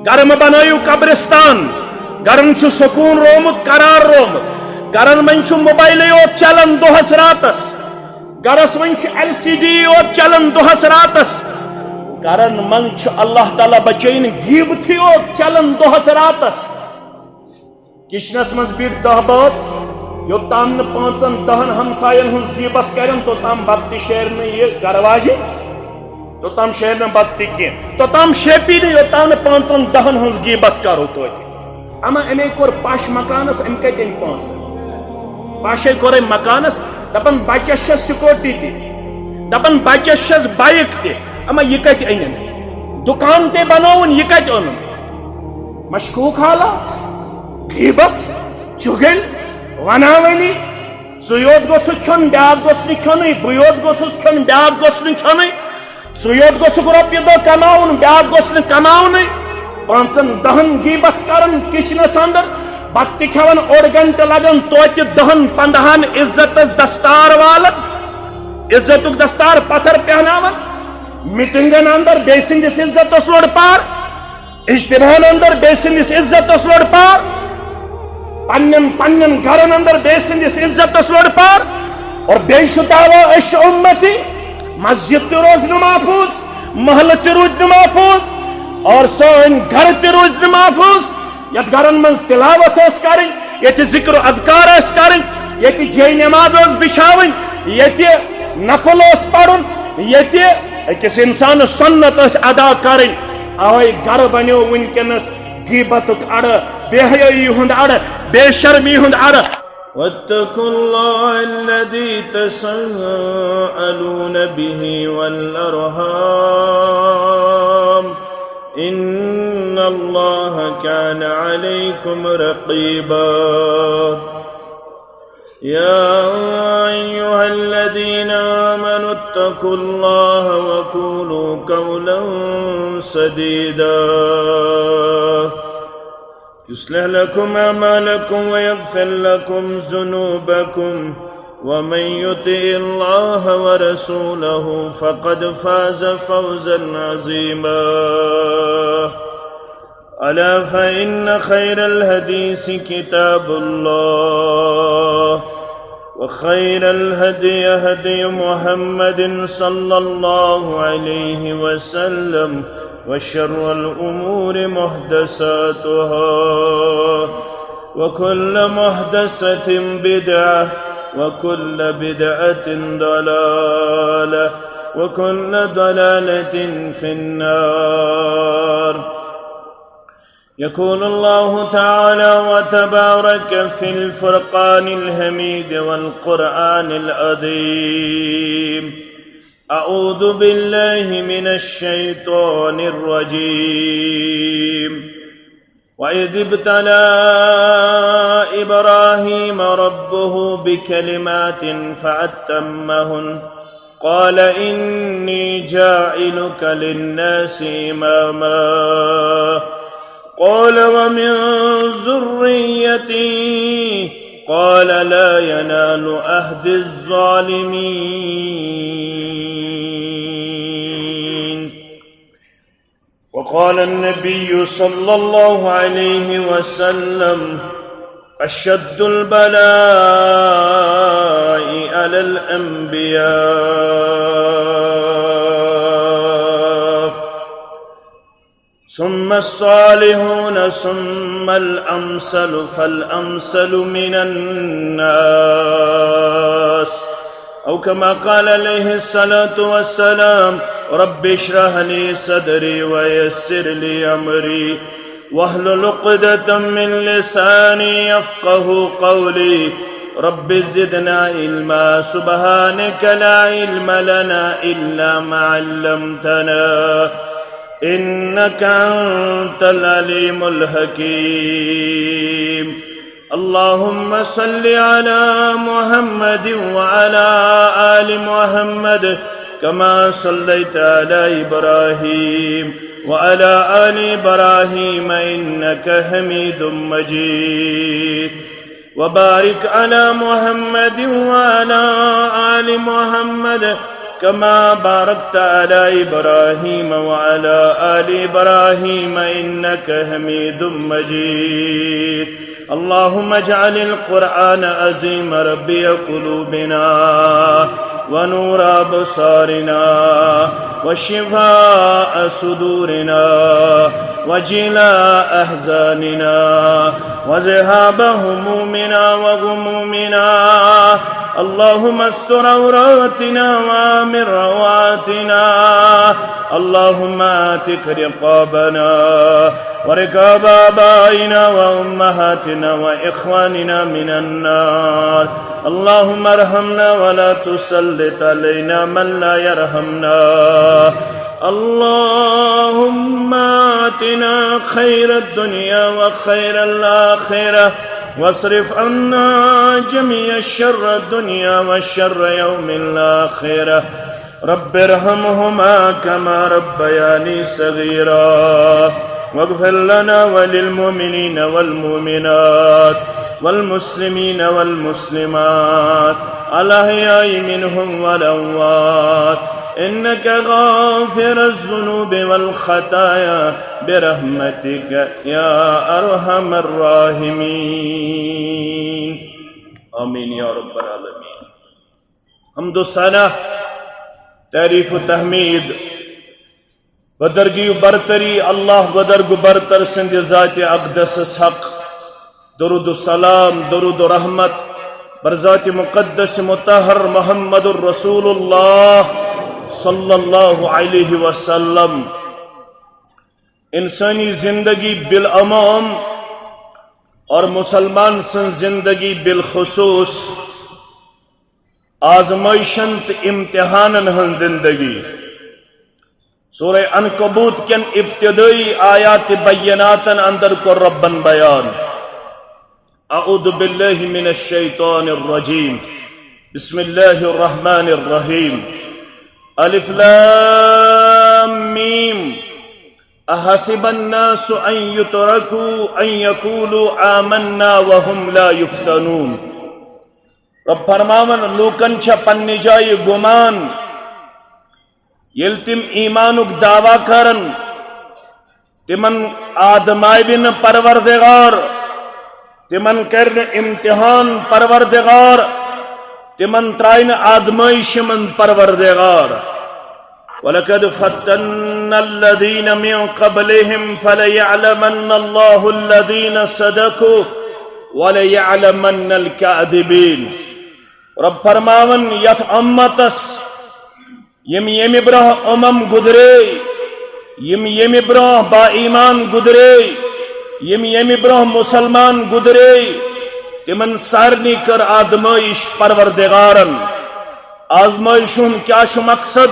گرم بنائیو قبرستان گرم چھ سکون رومت قرار رومت گرن من چھ موبائل یوت چلان دہس راتس گرس من چھ LCD یوت چلان دہس راتس گرن من چھ اللہ تعالیٰ بچین غیبت یوت چلان دہس راتس کچنس من بیٹھ 10 بٲژ یوتام نہ 5-10 ہمساین ہن غیبت کرن توتام بتہ شیر نہ یہ گھر واجن توتام شیر نہ بتہ کی توتام شیپی نہ یوتام نہ 5-10 ہن غیبت کرو توتہ اما امی کور پاش مکانس ام کتن پانس پاشے کور مکانس دپن بچس چھ سکوٹی تہ دپن بچس چھ بائک تہ اما یہ کت انن دکان تے بناون یہ کت انن مشکوک حالات غیبت چگل وناونی ژیوت گوس کھن بیاکھ گوس نہ کھنی بیوت گوسس کھن بیاکھ گوس نہ کھنی ژیوت گوسک رۄپیہِ دہ کماون بیاکھ گوس نہ کماونی 5-10 غیبت کرن کچنس اندر بتہ کھیون 1 گھنٹہ لگان توتہ 10-15 عزتس دستار والن عزتک دستار پتھر پہناون میٹنگن اندر بے سندس عزتس لوڑ پار اجتماعن اندر بے سندس عزتس لوڑ پار پنن گھرن اندر بے سندس عزتس لوڑ پار اور بے شتاوا اش امتی مسجد تہ روز نہ محفوظ محلہ تہ روز نہ محفوظ اور سون گھر تہ روز نہ محفوظ یت گھرن من تلاوت اس کرن یت ذکر و اذکار اس کرن یت جے نماز اس بچھاون یت نفل اس پڑھن یت اکس انسان سنت اس ادا کرن اوے گھر بنیو ونکنس غیبتک اڑ بے حیائی ہند اڑ بے شرمی ہند اڑ واتقوا الله الذي تساءلون به والأرحام إن الله كان عليكم رقيبا يا أيها الذين آمنوا اتقوا الله وقولوا قولا سديدا يصلح لكم أعمالكم ويغفر لكم ذنوبكم ومن يطع الله ورسوله فقد فاز فوزا عظيما ألا فإن خير الحديث كتاب الله وخير الهدي هدي محمد صلى الله عليه وسلم وشر الأمور محدثاتها وكل محدثة بدعة وكل بدعة ضلالة وكل ضلالة في النار يقول الله تعالى وتبارك في الفرقان الحميد والقرآن العظيم أعوذ بالله من الشيطان الرجيم وإذ ابتلى إبراهيم ربه بكلمات فأتمهن قال إني جاعلك للناس إماما قال ومن ذريتي قال لا ينال عهد الظالمين وقال النبي صلى الله عليه وسلم أشد البلاء على الأنبياء ثم الصالحون ثم الأمثل فالأمثل من الناس أو كما قال عليه الصلاة والسلام رب اشرح لي صدري ويسر لي أمري واحلل عقدة من لساني يفقه قولي رب زدنا علما سبحانك لا علم لنا إلا ما علمتنا إنك أنت العليم الحكيم اللهم صل على محمد وعلى آل محمد كما صليت على إبراهيم وعلى آل إبراهيم إنك حميد مجيد وبارك على محمد وعلى آل محمد كما باركت على إبراهيم وعلى آل إبراهيم إنك حميد مجيد. اللهم اجعل القرآن عظيم ربيع قلوبنا ونور أبصارنا وشفاء صدورنا وجلاء أحزاننا وذهاب همومنا وغمومنا. اللهم استر عوراتنا وآمن رواتنا. اللهم آتك رقابنا ورقاب آبائنا وأمهاتنا وإخواننا من النار. اللهم ارحمنا ولا تسلط علينا من لا يرحمنا. اللهم آتنا خير الدنيا وخير الآخرة واصرف عنا جميع الشر الدنيا والشر يوم الآخرة. رب ارحمهما كما ربياني صغيرا واغفر لنا وللمؤمنين والمؤمنات والمسلمين والمسلمات الأحياء منهم والأموات إنك غافر الذنوب والخطايا برحمتك يا أرحم الراحمين. آمين يا رب العالمين. حمد الصلاة تعریف و تحمید بدرگی و برتری اللہ بدرگ و برتر سند ذات اقدس حق. درود و سلام درود و رحمت بر ذات مقدس مطہر محمد الرسول اللہ صلی اللہ علیہ وسلم. انسانی زندگی بالعموم اور مسلمان سن زندگی بالخصوص آزمائشن تو امتحانن ہن زندگی. سورہ عنکبوت کن ابتدائی آیات بیناتن اندر کو ربن بیان. اعوذ باللہ من الشیطان الرجیم. بسم اللہ الرحمن الرحیم. الف لام میم. احسب الناس ان يتركوا ان يقولوا آمنا وهم لا يفتنون. رب فرماون لوکن چھا پنی جائی گمان یل تم ایمانک دعویٰ کرن تمن آدمائی بن پروردگار تمن کرن امتحان پروردگار تمن ترائن آدمائش من پروردگار. وَلَقَدْ فَتَّنَّ الَّذِينَ مِنْ قَبْلِهِمْ فَلَيَعْلَمَنَّ اللَّهُ الَّذِينَ صَدَقُوا وَلَيَعْلَمَنَّ الْكَاذِبِينَ. رب فرماون یت امتس یم برہ گدرے یم برہ با ایمان گدرے یم برہ مسلمان گدرے تمن سارنی کر آدمائش پروردگارن. آزمائشون کیا شو مقصد؟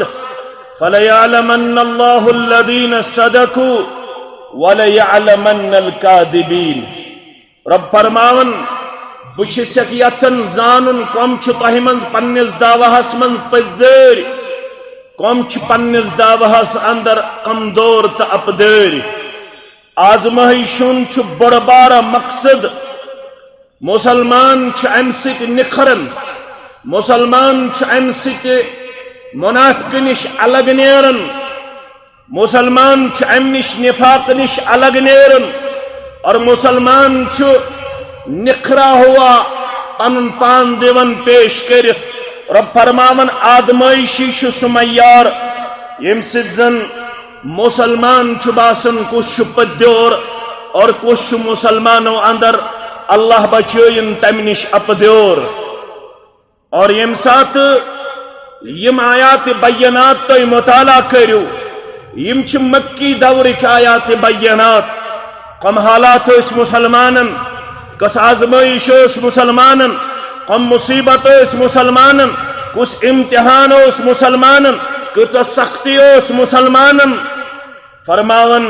فَلَيَعْلَمَنَّ اللَّهُ الَّذِينَ صَدَقُوا وَلَيَعْلَمَنَّ الْكَاذِبِينَ. رب فرماون بشسک یژن زانن کم چھ تہ من پنس دعوہس من پزدر کم چھ پنس دعوہس اندر کمزور تو اپدر. آزمائشون چھ بڑ بارہ مقصد. مسلمان چھ ام سۭتۍ نکھرن مسلمان چھ ام سۭتۍ منافق نش الگ نیرن مسلمان چھ ام نش نفاق نش الگ نیرن اور مسلمان چھ نکھرا ہوا پن پان دیون پیش کرت. رب فرماون آدمائشی چھ سہ معیار یم سۭتۍ زن مسلمان چھ باسن کس چھ پدیور اور کس چھ مسلمانوں اندر اللہ بچوین تم نش اپدیور. اور یم سات یم آیات بینات تو مطالعہ کرو یم چھ مکی دورک آیات بینات. کم حالات اس مسلمانن کس آزمائش اس مسلمانن کم مصیبت اس مسلمانن کس امتحان اس مسلمانن کس سختی اس مسلمانن. فرماون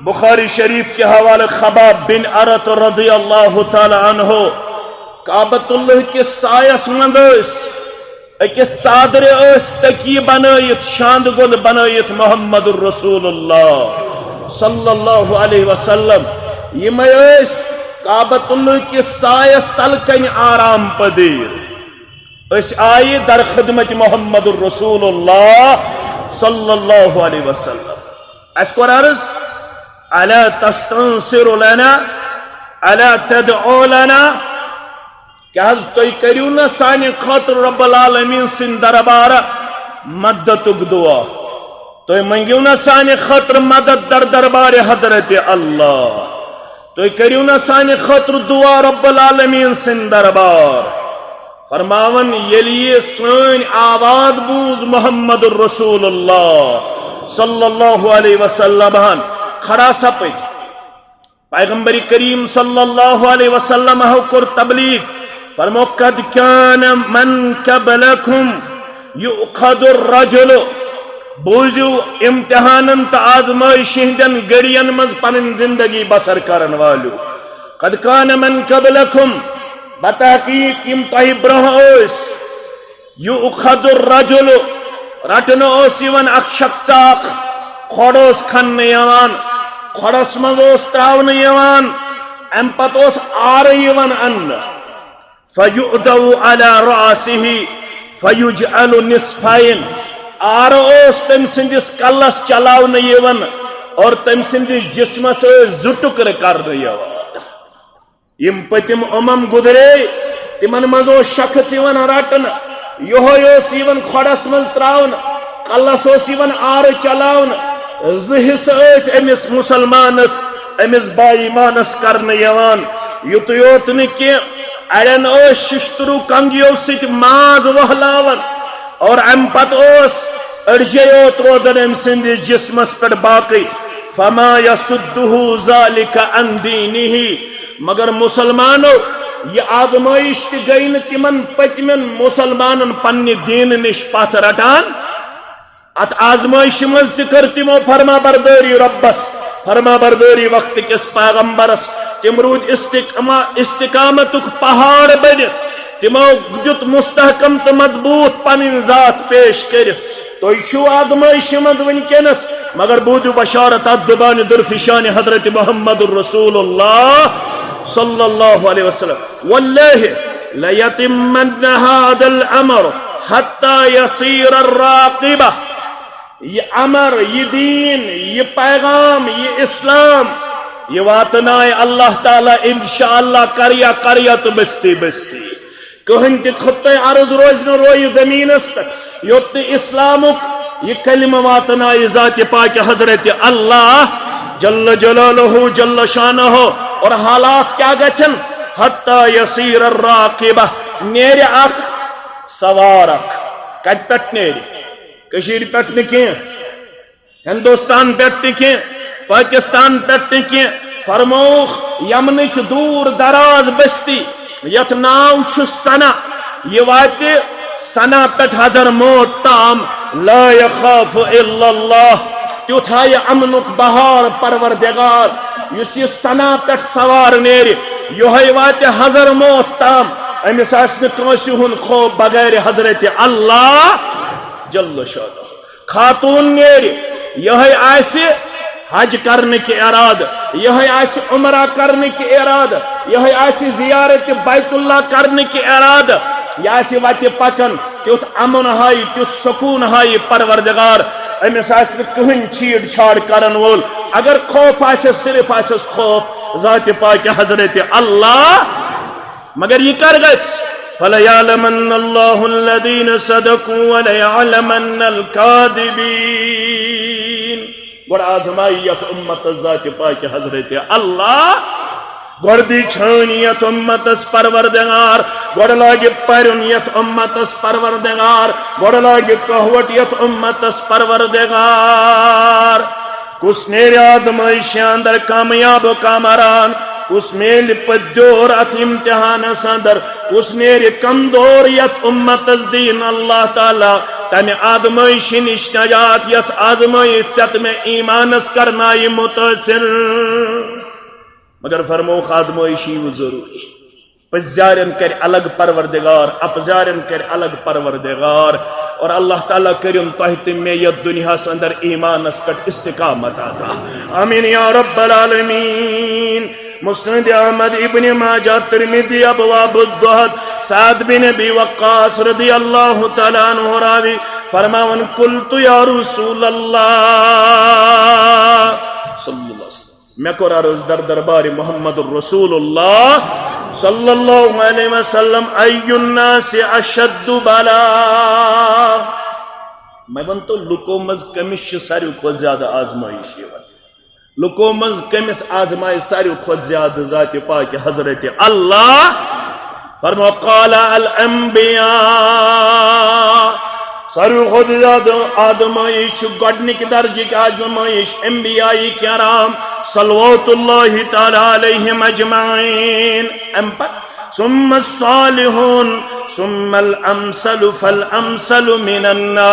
بخاری شریف کے حوالے خباب بن ارت رضی اللہ تعالی عنہ کعبۃ اللہ کے سایس مند اکس صادر اس تکی بنائیت شاند گل بنائیت محمد الرسول اللہ صلی اللہ علیہ وسلم. یہ میں کعبۃ اللہ کے سایس تل کن آرام پدیر اس آئی در خدمت محمد الرسول اللہ صلی اللہ علیہ وسلم اس کو عرض الا تستنصر لنا الا تدعو لنا کیا تُہۍ کٔرِو نا سانہِ خٲطرٕ رب العالمین سٕنٛدِ دربار مدتُک دعا تُہۍ منگیو نا سانہِ خٲطرٕ مدد در دربار حضرت اللہ تُہۍ کٔرِو نا سانہِ خٲطرٕ دعا رب العالمین سٕنٛدِ دربار فرماون ییٚلہِ یہِ سٲنۍ آواز بوٗز محمد الرسول اللہ صلی اللہ علیہ وسلم کھڑا سپٕدۍ پیغمبر کریم صلی اللہ علیہ وسلم کوٚر تبلیغ فرمو قد كان من قبلكم يؤخذ الرجل بوزیو امتحانن تو آزمائش ہندن گڑین مز پنن زندگی بسر کرن والو قد كان من قبلكم بتحقیق یم تہ برہ يؤخذ الرجل رٹن یوان اخ شخص اخ کھوڑ کھن کھوڑس مز تراون ام پتہ آر ان فيؤدو على رأسه فيجعل نصفين آر تم سندس کلس چلاون اور تم سندس جسمس زٕ ٹُکرٕ کرنہٕ یم پتم گزرے تمن مز شخص رٹن یہ کھوڑس مز تراون کلس آر چلاون زٕ حصہٕ امس مسلمانس امس با ایمانس کرنہٕ یوت یوت نہ اڑین ششترو کنگیو ست ماز وہلاون اور ام پتہ اڑجیوت روزن ام سندس جسمس پہ باقی فما یصدہ ذالک عن دینہ مگر مسلمانو یہ آزمائش تہ گئی نہ تمن پتمن مسلمانن پنہ دین نش پتھ رٹان ات آزمائش مز تہ کر تمو فرما برداری ربس فرما برداری وقت کس پیغمبرس تم رود استقامت پہاڑ بنت تمو دیت مستحکم تو مضبوط پن ذات پیش کر تھی آزمائش مند ونکس مگر بوزو بشارت ات دبان درفشان حضرت محمد الرسول اللہ صلی اللہ علیہ وسلم واللہ لیتمن هذا الامر حتی یصیر الراقبہ یہ امر یہ دین یہ پیغام یہ اسلام یہ واتنائے اللہ تعالیٰ انشاءاللہ کریا تو بستی بستی کہن تی خطہ عرض روز نہ روی زمین است یوت اسلامک یہ کلمہ واتنائے ذات پاک حضرت اللہ جل جلالہ جل شانہ اور حالات کیا گچن حتی یصیر الراقبہ نیر اخ سوار اخ کت پٹ نیری کشیر پٹ نکیں ہندوستان پٹ نکیں پاکستان پٹ نکیں فرموخ یمنچ دور دراز بستی یت ناو چھ سنا یہ واتے سنا پٹ حضر موت تام لا یخاف الا اللہ تیوتھا یہ امنک بہار پروردگار یس یہ سنا پٹ سوار نیری یہ واتے حضر موت تام امس آسن کنسی ہن خوف بغیر حضرت اللہ جل شانہ خاتون نیری یہ آسی حج کرنے کے اراد یہ آسی عمرہ کرنے کے اراد یہ آسی زیارت بیت اللہ کرنے کے اراد یہ آسی واتی پکن تیوت امن ہائی تیوت سکون ہائی پروردگار امس آسی کہن چھیڑ چھاڑ کرن وول اگر خوف آسی صرف آسی خوف ذات پاک حضرت اللہ مگر یہ کر گئس فَلَيَعْلَمَنَّ اللَّهُ الَّذِينَ صَدَقُوا وَلَيَعْلَمَنَّ الْكَاذِبِينَ گوڑ آزمائیت امت ذات پاک حضرت اللہ گوڑ دی چھانیت امت اس پروردگار گوڑ لاگی پرنیت امت اس پروردگار گوڑ لاگی قہوٹیت امت اس پروردگار کس نیر آدمائش اندر کامیاب و کامران کس میل پدور ات امتحان سندر کس نیر کمدور یت امت از دین اللہ تعالی تم آدمائش نش نجات یس آزمائش ست میں ایمانس کرنائی متاثر مگر فرمو آدمائشی وہ ضروری پزارن کر الگ پروردگار اپزارن کر الگ پروردگار اور اللہ تعالیٰ کریم تحت میں یہ دنیا سے اندر ایمان اس پر استقامت آتا آمین یا رب العالمین مسند احمد ابن ماجہ ترمذی ابواب الزہد سعد بن ابی وقاص رضی اللہ تعالیٰ عنہ راوی فرماون قلت یا رسول اللہ صلی اللہ علیہ وسلم میں کو عرض در دربار محمد الرسول اللہ صلی اللہ علیہ وسلم ای الناس اشد بلا میں ونتو لکو مز کمش ساریو کھوت زیادہ آزمائش یہ لکو مز کمس آزمائش ساریو کھوت زیادہ ذات پاک حضرت اللہ فرما قال الانبیاء ساریو کھوت زیادہ آزمائش گوڑنک درجہ کی آزمائش انبیاء کرام صلوات اللہ تعالی علیہم اجمعین ثم الصالحون ثم الامثل فالامثل من الناس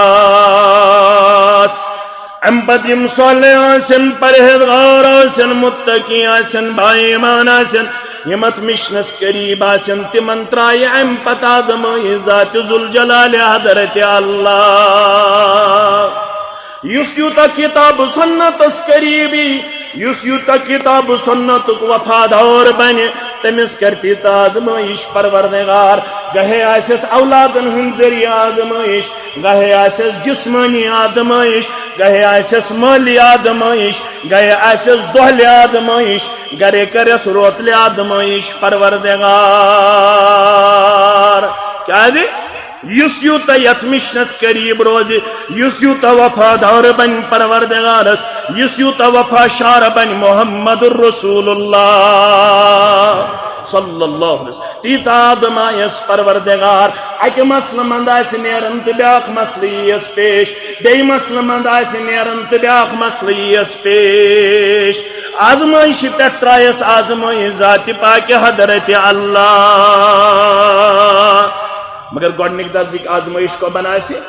امپت یم صالح آسن پرہیزگار آسن متقی آسن بائیمان آسن یمت مشنس قریب آسن تمن ترائی امپت آدم ذات ذوالجلال حضرت اللہ یس یوتا کتاب سنت اس قریبی یس یوتا کتاب سنت وفادار بنے تمس کرتی تا آزمائش پروردگار گہے آسس اولادن ہن ذریعہ آزمائش گہے آسس جسمانی آزمائش گہے آسس مالی آزمائش گہے آسس دہلی آزمائش گرے کرس روتلی آزمائش پروردگار کیا دی یس یوتا یتمشنس قریب روزی یس یوتا وفادار بن پروردگارس یس یوتا وفاشار بن محمد الرسول اللہ صلی اللہ علیہ وسلم تیتا آدم آئیس پروردگار اکی مسئلہ مند آئیس نیرن تبیاق مسئلیس پیش دی مسئلہ مند آئیس نیرن تبیاق مسئلیس پیش آزمائش پیٹرائیس آزمائش ذات پاک حضرت اللہ مگر گوڑنک درجہ آزمائش کو بنائے سے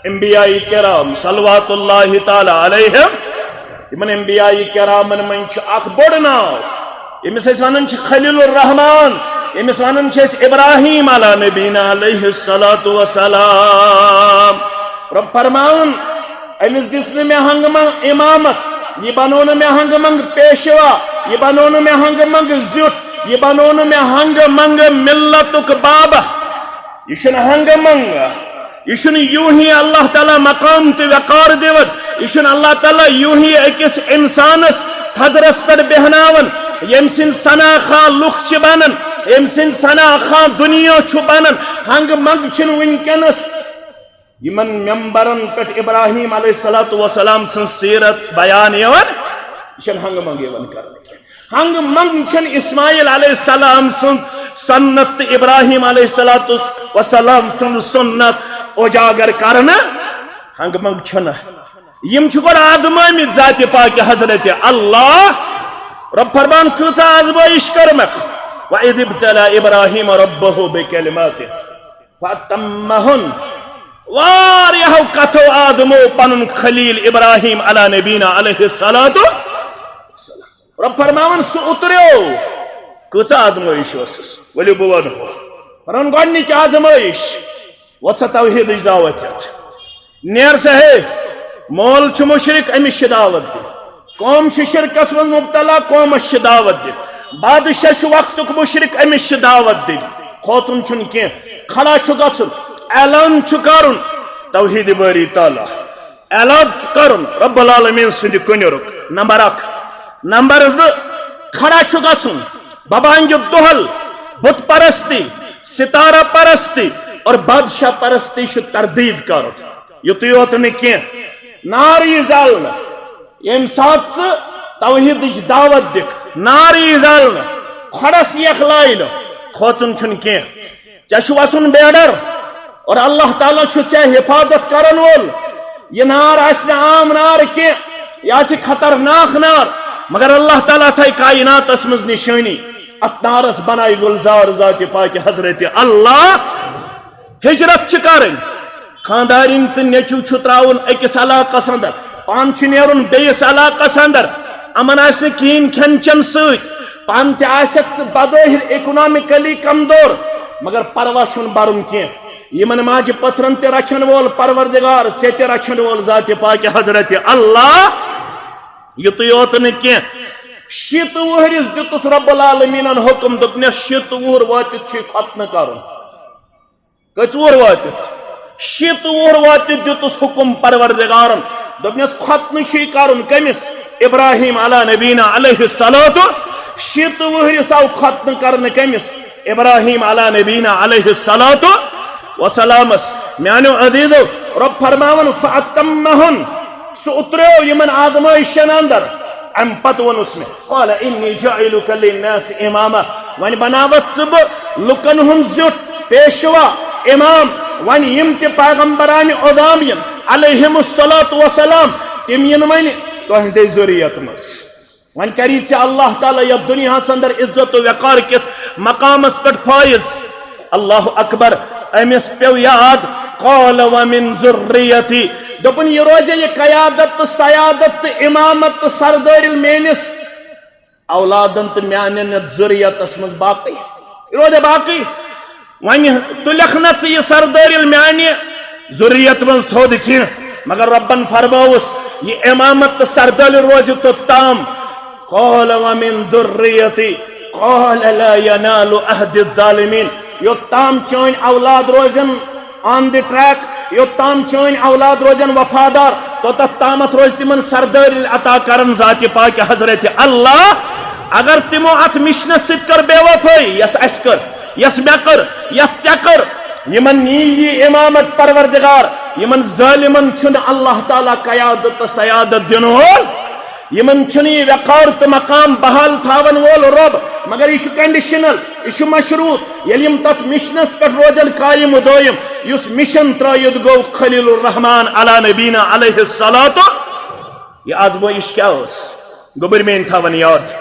انبیاء کرام صلوات اللہ تعالی علیہم من انبیاء کرام من اخ بڑ ناو امس ونان خلیل الرحمن امس ونان ابراہیم علی نبینا علیہ الصلاۃ والسلام رب فرمان امس گس میں ہنگ منگ امامت یہ بنو میں ہنگ منگ پیشوا یہ بنو میں ہنگ منگ زیٹ یہ بنو میں ہنگ منگ ملتک بابا یہ چھن ہنگ منگ یہ چھن یوں ہی اللہ تعالی مقام تو وقار دیوت یہ چھن اللہ تعالی یوں ہی اکس انسانس تھزرس پر بہناون یم سن سنا خان لکھ چھ بنن یم سن سنا خان دنیا چھ بنن ہنگ منگ چھن ونکنس یمن ممبرن پہ ابراہیم علیہ الصلوۃ والسلام سن سیرت بیان یون چھن ہنگ منگ یون کرنے ہنگ منگ چھن اسماعیل علیہ السلام سن سنت ابراہیم علیہ الصلوۃ والسلام سن سنت اجاگر کرنا ہنگ منگ چھن یم چھ گوڑ آدمامی ذات پاک حضرت اللہ رب فرمان کیسا آزمائش کرمک وَإِذِ ابْتَلَى إِبْرَاهِيمَ رَبَّهُ بِكَلِمَاتِهِ فَأَتَمَّهُنَّ واریہو کتھو آدمو پنن خلیل ابراہیم علی نبینا علیہ الصلاۃ رب فرمان سو اتریو کیسا آزمائش وسس ولی بوان ہو فرمان گوڑنچ آزمائش وسا توحید دعوت نیر سے ہے مول چھ مشرک امش دعوت دی قوم شرکس من مبتلا قومس دعوت دی بادشاہ وقتک مشرک امس دعوت دی کھوتن چھن کی کھڑا چھ گژھن اعلان چھ کرن توحید باری تعالی اعلان چھ کرن رب العالمین سند کنیرک نمبر 1 نمبر 2 کھڑا چھ گژھن بابانگ دہل بت پرستی ستارہ پرستی اور بادشاہ پرستی چھ تردید کرن یوت یوت نہ ناری زالنا یم سات توحید دعوت دک ناری زالنا کھڑس یک لائن کھوچن چھن کی چھ وسن بیڈر اور اللہ تعالیٰ چھ حفاظت کرن وول یہ نار آس عام نار کی یہ خطرناک نار مگر اللہ تعالیٰ تھائی کائنات اسمز نشانی ات نارس بنائی گلزار ذات پاک حضرت اللہ ہجرت چھ کرن خاندارین تو نیچو چھ تراؤن اکس علاقس اندر پان چھ نیرن بیس علاقس اندر امن آس کہین کھین چن ست پان تہ آسک بظاہر اکنامکلی کمزور مگر پرواہ چھن برن کی یمن ماج پتھرن تہ رچھن وول پروردگار ژے تہ رچھن وول ذات پاک حضرت اللہ یوت یوت نہ کی شیت وہرس دتس رب العالمین حکم دپنس شیت وہر واتت چھ ختم کرن کچ وہر واتت شیت وہر واتت دتس حکم پروردگارن دپنس ختم چھ کرن کمس ابراہیم علی نبینا علیہ الصلوۃ شیت وہرس آو ختم کرن کمس ابراہیم علی نبینا علیہ الصلوۃ وسلامس میانو عزیزو رب فرماون فاتمہن سہ اتریو یمن آزمائشن اندر ام پت ونس میں قال انی جاعلک للناس اماما ون بناوت ثب لکن ہن زیٹ پیشوا امام ون یم تہ پیغمبران اعظامین علیہم الصلاۃ والسلام تم ین ون تہندے ذریت مس ون کری ژے اللہ تعالی یتھ دنیا اندر عزت و وقار کس مقامس پہ فائز اللہ اکبر امس پیو یاد قال ومن ذریتی دپن یہ روزے یہ قیادت تو سیادت تو امامت تو سردار میانس اولادن تو میانن ذریتس مز باقی یہ روزے باقی ون تلکھ نا یہ سردار میانہ ذریت مز تھود کی مگر ربن فرموس یہ امامت تو سردار روز تو تام قال ومن ذریتی قال لا ينال عهد الظالمین یوتام چون اولاد روزن آن دی ٹریک یوتام چون اولاد روزن وفادار تو تامت روز تمن سردار عطا کرن ذات پاک حضرت اللہ اگر تمو ات مشن ست کر بے وفائی یس اس کر یس مے کر یس ژے کر یمن نی امامت پروردگار یمن ظالمن چھن اللہ تعالی قیادت و سیادت دن وول یمن چھن یہ وقار تو مقام بحال تھاون وول رب مگر یہ کنڈیشنل یہ مشروط یل یم تت مشنس پہ روزن قائم و دائم یس مشن ترائید گو خلیل الرحمن علی نبینا علیہ الصلوۃ یہ آزمائش کیا اس گبر میں تھاون یاد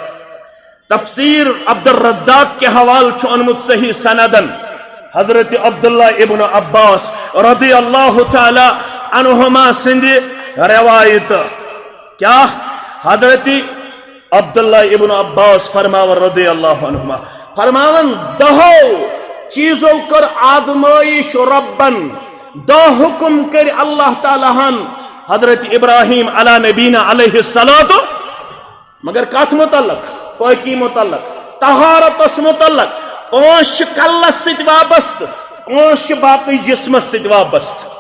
تفسیر عبد الرزاق کے حوال چھ انمت صحیح سندن حضرت عبداللہ ابن عباس رضی اللہ تعالی عنہما سندی روایت کیا حضرت عبداللہ ابن عباس فرماون رضی اللہ عنہما فرماون دہو چیزوں کر آزمائش ربن دو حکم کر اللہ تعالیٰ ہن حضرت ابراہیم علی نبینا علیہ الصلوۃ مگر کات متعلق پاکی متعلق طہارت متعلق پانچ کلس ست وابست پانچ باقی جسمس ست وابست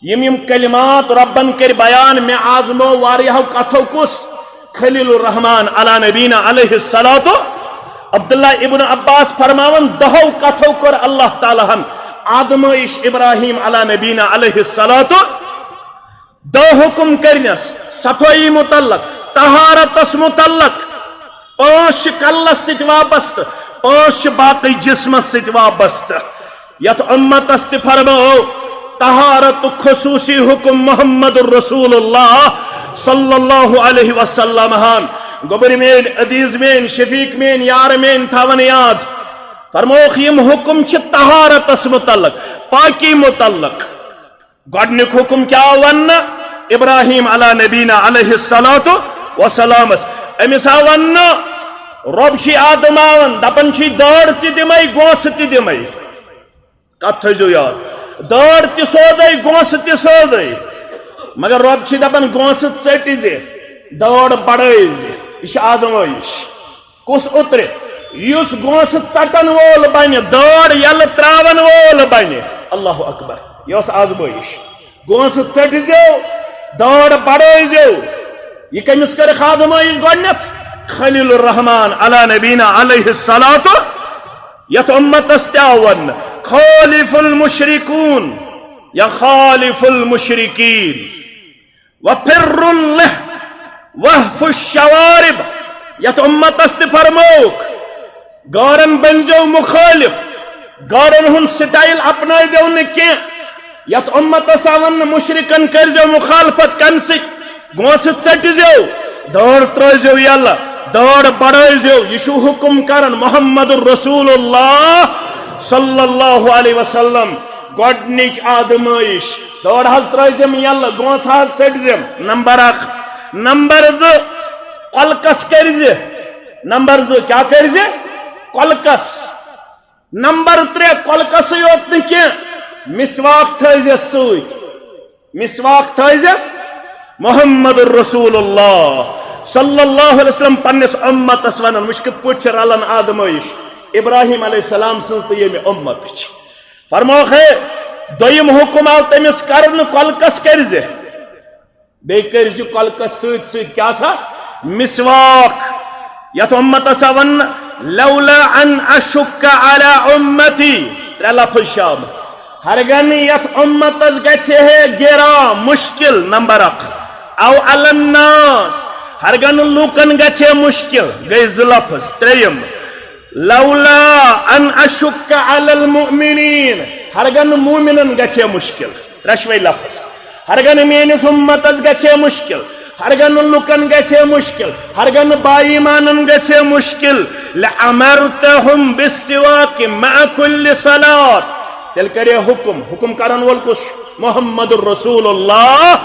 یم کلمات ربن کر بیان میں آزمو واریہو کتھو کس خلیل الرحمن علی نبینا علیہ الصلوۃ عبداللہ ابن عباس فرماون دہو کتھو کر اللہ تعالیٰ ہن آدمائش ابراہیم علی نبینا علیہ الصلوۃ دو حکم کرنس صفائی متعلق طہارتس متعلق پانچ کلس ست وابست پانچ باقی جسمس ست وابست یت امتس تہ فرمو طہارت خصوصی حکم محمد الرسول اللہ صلی اللہ علیہ وسلم ہن گبر مین عزیز مین شفیق مین یار مین تھاون یاد فرموخ یم حکم چھ طہارتس متعلق پاکی متعلق گۄڈنیُک حکم کیا ون ابراہیم علی نبینا علیہ الصلوۃ والسلام امس آو ون رب چھ آدماون دپن چھ دٲڑ تہ دمے گونٛژھ تہ دمے کتھ تھٲیزو یاد دٲڑ تہ سوزے گونٛژھ تہ سوزے مگر رب چھ دپن گونٛژھ ژٔٹۍ زِ دٲڑ بڑٲے زِ یہ آزمائش کس اتر یس گونٛژھ ژٹن وول بنہ دٲڑ یل تراون وول بنہ اللہ اکبر یہ آزمائش گونٛژھ ژٹۍ زیو دٲڑ بڑٲے زیو یہ کمس کرکھ آزمائش گۄڈنیتھ خلیل الرحمن علی نبینا علیہ الصلوۃ یتھ امتس تہ آو ون خالف المشرکون یا خالف المشرکین وفر اللہ وحف الشوارب یت امتس تہ فرموک گارن بنزو مخالف گارن ہن سٹائل اپنائی دیو نکی یت امتس آون مشرکن کرزو مخالفت کن سک گونٛژھ ژٹۍ زیو دٲڑ ترٲیزیو یلہ دٲڑ بڑٲیزیو یہ چھُ حکم کرن محمد الرسول اللہ صلی اللہ علیہ وسلم گۄڈنِچ آزمائش دٲڑ حظ ترٲیزیم یلہ گونٛژھ حظ ژٔٹزیم نمبر اکھ نمبر دو قلقس کرز نمبر دو کیا کرز قلقس نمبر ترے قلقس یوت نکی مسواک تھائزیس سویت مسواک تھائزیس محمد الرسول اللہ صلی اللہ علیہ وسلم پنس امتس ونان وچ کت پٹ رلن آدمائش ابراہیم علیہ السلام سن تو یہ امت فرمو ہے دویم حکم آو تمس کرن کلکس کرز بی کرز کلکس ست ست کیا سا مسواک یت امتس ون لولا ان اشک علی امتی ترے لفظ شام ہرگن یت امتس گچھے ہے گرا مشکل نمبر 1 او علی الناس ہرگن لوکن گچھے مشکل گئی لفظ 3 لولا ان اشک علی المؤمنین ہرگن مومنن گچھے مشکل 3 لفظ ہرگن میانس امتس گچھے مشکل ہرگن لکن گژھے مشکل ہرگن بائی مانن گژھے مشکل لامرتهم بالسواک مع كل صلاة تیل کرے حکم کرن وول کس محمد الرسول اللہ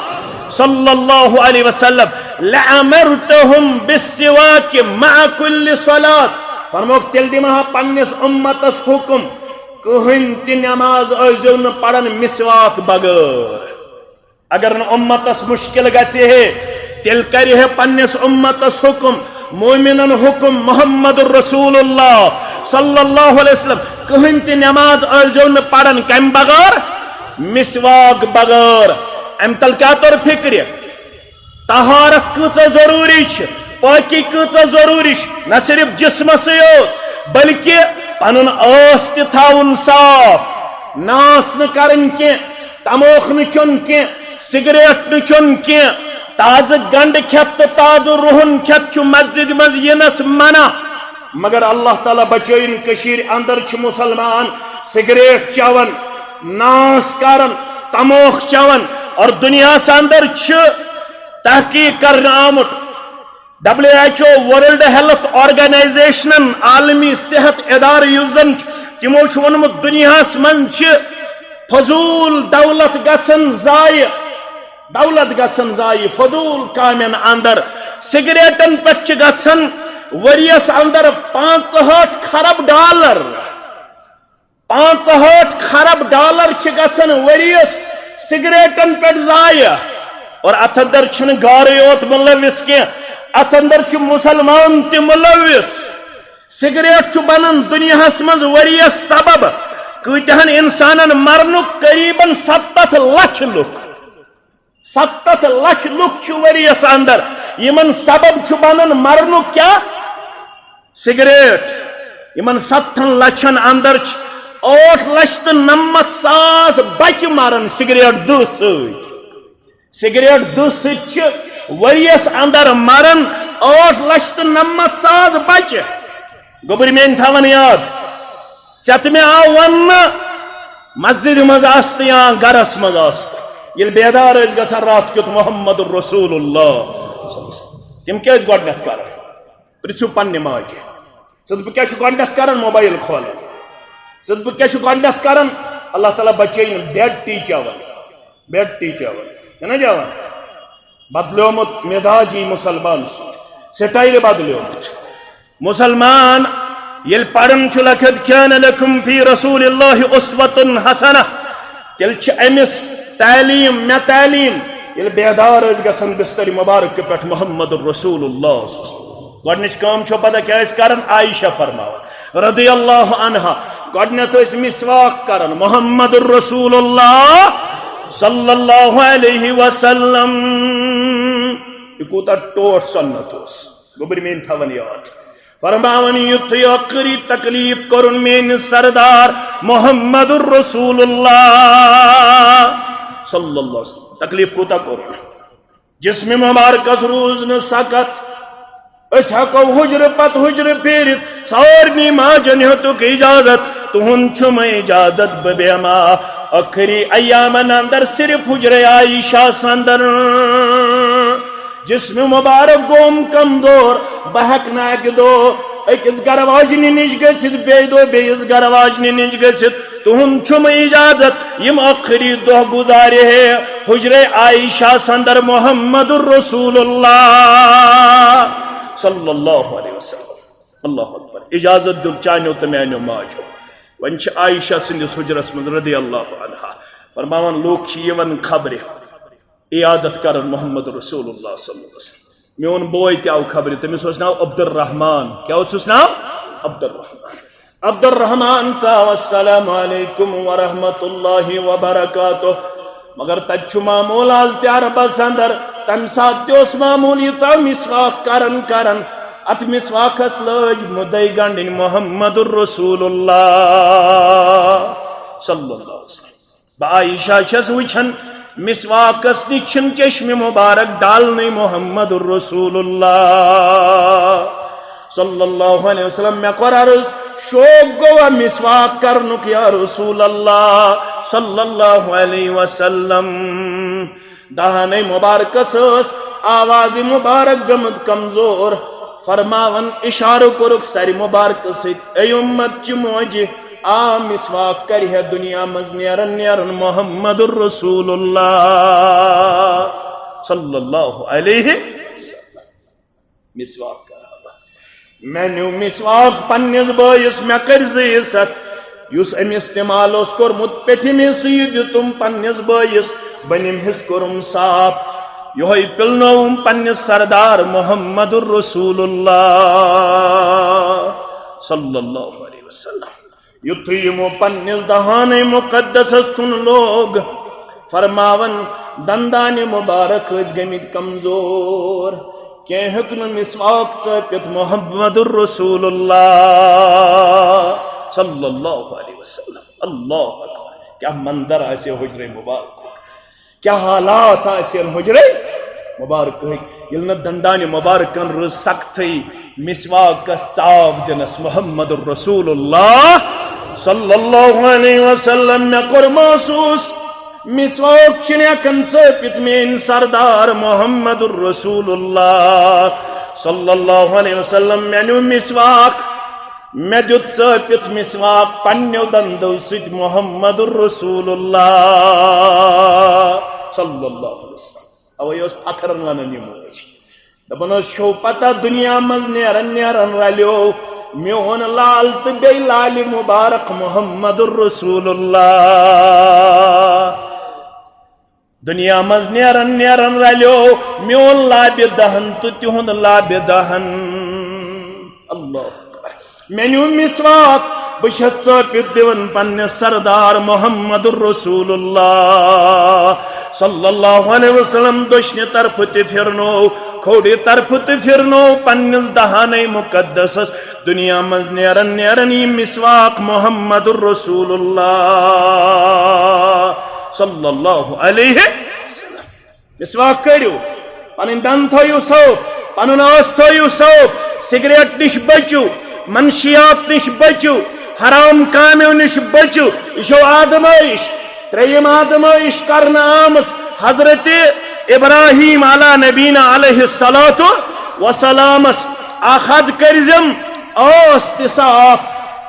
صلی اللہ علیہ وسلم لامرتهم بالسواک مع كل صلاة فرموک تیل دمہا پنس امتس حکم کہن تی نماز ازو ن پڑھن مسواک بغیر اگر امتس مشکل گژھے ہے تیل کری ہے پنس امتس حکم مومنن حکم محمد الرسول اللہ صلی اللہ علیہ وسلم کہن تی نماز ازو ن پڑھن کم بغیر مسواک بغیر ام تل کیا طور فکر طہارت کیژا ضروری پاکی کیژا ضروری نہ صرف جسم سیوت بلکہ پنن آس تہ تھاون صاف ناس نہ کرن کی تموک نہ چون کی سگریٹ نہ چون کی تاز گنڈ کھت تاز روہن کھت مسجد مز ینس منع مگر اللہ تعالی بچین کشیر اندر مسلمان سگریٹ چون ناس کرن تموک چون اور دنیا سے اندر تحقیق کرنا آمت WHO ورلڈ ہیلتھ آرگنائزیشن عالمی صحت ادارہ یوزن تمو ونمت دنیا من فضول دولت گسن ضائع فضول کامن اندر سگریٹن پہ گسن وریس اندر 65 خرب ڈالر 65 خرب ڈالر گسن وریس سگریٹن پہ ضائع اور ات اندر گار یوت ملوث کی ات اندر مسلمان تہ ملوث سگریٹ بنان دنیا من وریس سبب کتہن انسانن مرنک قریباً 70 لچھ لوک 70 لچھ لوک وریس اندر یمن سبب بنان مرنک کیا سگریٹ یمن 70 لچھن اندر 8,90,000 بچہ مرن سگریٹ دہ سگریٹ دہ ست وریس اندر مرن 8,90,000 بچہ گوبر مین تھاون یاد ژت میں آو ون مسجد مز آست یا گرس مز آست یل بیدار گسان رات کیت محمد الرسول اللہ تم کیا گۄڈنیتھ کران پرژھو پننہ ماجہ ژٕ بہ کیا گۄڈنیتھ کران موبائل کھولان ژٕ بہ کیا گۄڈنیتھ کران اللہ تعالیٰ بچین بیڈ ٹی چون نا جاوان بدلیومت مزاجی مسلمان سٹائل بدلیومت مسلمان یل پڑھن لقد كان لكم في رسول الله اسوة حسنة تیل امس تعلیم میں تعلیم یل بیدار گسن بستر مبارک پہ محمد الرسول اللہ گۄڈنِچ کٲم چھو پتہ کیا کران عائشہ فرماوان رضی اللہ عنہا گۄڈنیتھ مسواک کران محمد الرسول اللہ صلی اللہ علیہ وسلم یہ کوتا ٹوٹ سنت گوبر مین تھاون یاد فرماون یت آخری تکلیف کرن مین سردار محمد الرسول اللہ صلی اللہ علیہ وسلم تکلیف کوتا کرن جسم مبارکس روز ن سکت اس ہکو حجر پت حجر پھیرت سارنی ماجن ہتک اجازت تہن چھم اجازت ببیما آخری ایامن اندر صرف حجر عائشہ سندر جسم مبارک گوم کمزور بہک ناک دو اکس گرواجنی نش گژھت بیٚیہِ دو بیٚیِس گرواجنی نش گژھت تہنٛد چھُم اجازت یم آخری دۄہ گزارِ ہے حجر عائشہ سندر محمد الرسول اللہ صلی اللہ علیہ وسلم اللہ اکبر اجازت دیُت چانیو تہٕ میانیو ماجو ون چھ عائشہ سندس حجرس مز رضی اللہ عنہا فرماون لوگ چھ یوان خبر عیادت کرن محمد رسول اللہ صلی اللہ علیہ وسلم میون بوے تہ آو خبر تمس اوس ناو عبد الرحمان کیا اوسس ناو عبد الرحمان عبد الرحمان ژاو السلام علیکم ورحمۃ اللہ وبرکاتہ مگر تت معمول آز تہ عربس اندر تم سات تہ معمول یہ ژاو مسواک کرن ات مسواکس لج مدعی گنڈن محمد الرسول اللہ صلی اللہ علیہ وسلم با عائشہ چھس وچھن مسواکس نچن چشم مبارک ڈالنے محمد الرسول اللہ صلی اللہ علیہ وسلم میں کور عرض شوق گوا مسواک کرنک یا رسول اللہ صلی اللہ علیہ وسلم دہانے مبارکس آواز مبارک گمت کمزور فرماون اشارہ کرک سر مبارک ست اے امت چی موجی آ مسواک کری ہے دنیا مز نیرن محمد الرسول اللہ صلی اللہ علیہ وسلم مسواک کرا میں نیو مسواک پنیز بائیس میں کرزی ست یس ام استعمال اس کرمت پیٹھی میں سید تم پنیز بائیس بنیم حس کرم صاحب یہ پلنوم پنیز سردار محمد الرسول اللہ صلی اللہ علیہ وسلم یتھیمو پنیز دہان مقدس کن لوگ فرماون دندان مبارک گمت کمزور کہ ہکن مسواک ثابت محمد الرسول اللہ صلی اللہ علیہ وسلم اللہ اکبر کیا منظر ایسے حجر مبارک کیا حالات ایسے حجر مبارک یلن دندان مبارکن رز سختی مسواک ثاب دنس محمد الرسول اللہ صلی اللہ علیہ وسلم میں کور محسوس مسواک چنے کن ثابت مین سردار محمد الرسول اللہ صلی اللہ علیہ وسلم میں نیو مسواک میں دیت ثابت مسواک پنیو دندو ست محمد الرسول اللہ صلی اللہ علیہ وسلم اوہ اس فخرن ونن یہ موج دپن شو پتہ دنیا مز نیرن رلیو میون لال تو بی لال مبارک محمد الرسول اللہ دنیا مز نیرن رلیو میون لاب دہن تو تہن لاب دہن اللہ اکبر مینو مسواک بشت ثابت دیون پنہ سردار محمد الرسول اللہ صلی اللہ علیہ وسلم دشنی طرف تی پھرنو کھوڑی طرف تی پھرنو پنس دہانے مقدس دنیا مز نیرن یہ مسواک محمد الرسول اللہ صلی اللہ علیہ وسلم مسواک کریو پنن دن تھویو صوب پنن آس تھویو صوب سگریٹ نش بچو منشیات نش بچو حرام کامیو نش بچو یہ آدمائش تریم آدمائش کرنا آمد حضرت ابراہیم علی نبینا علیہ السلام آخذ کرزم آست صاف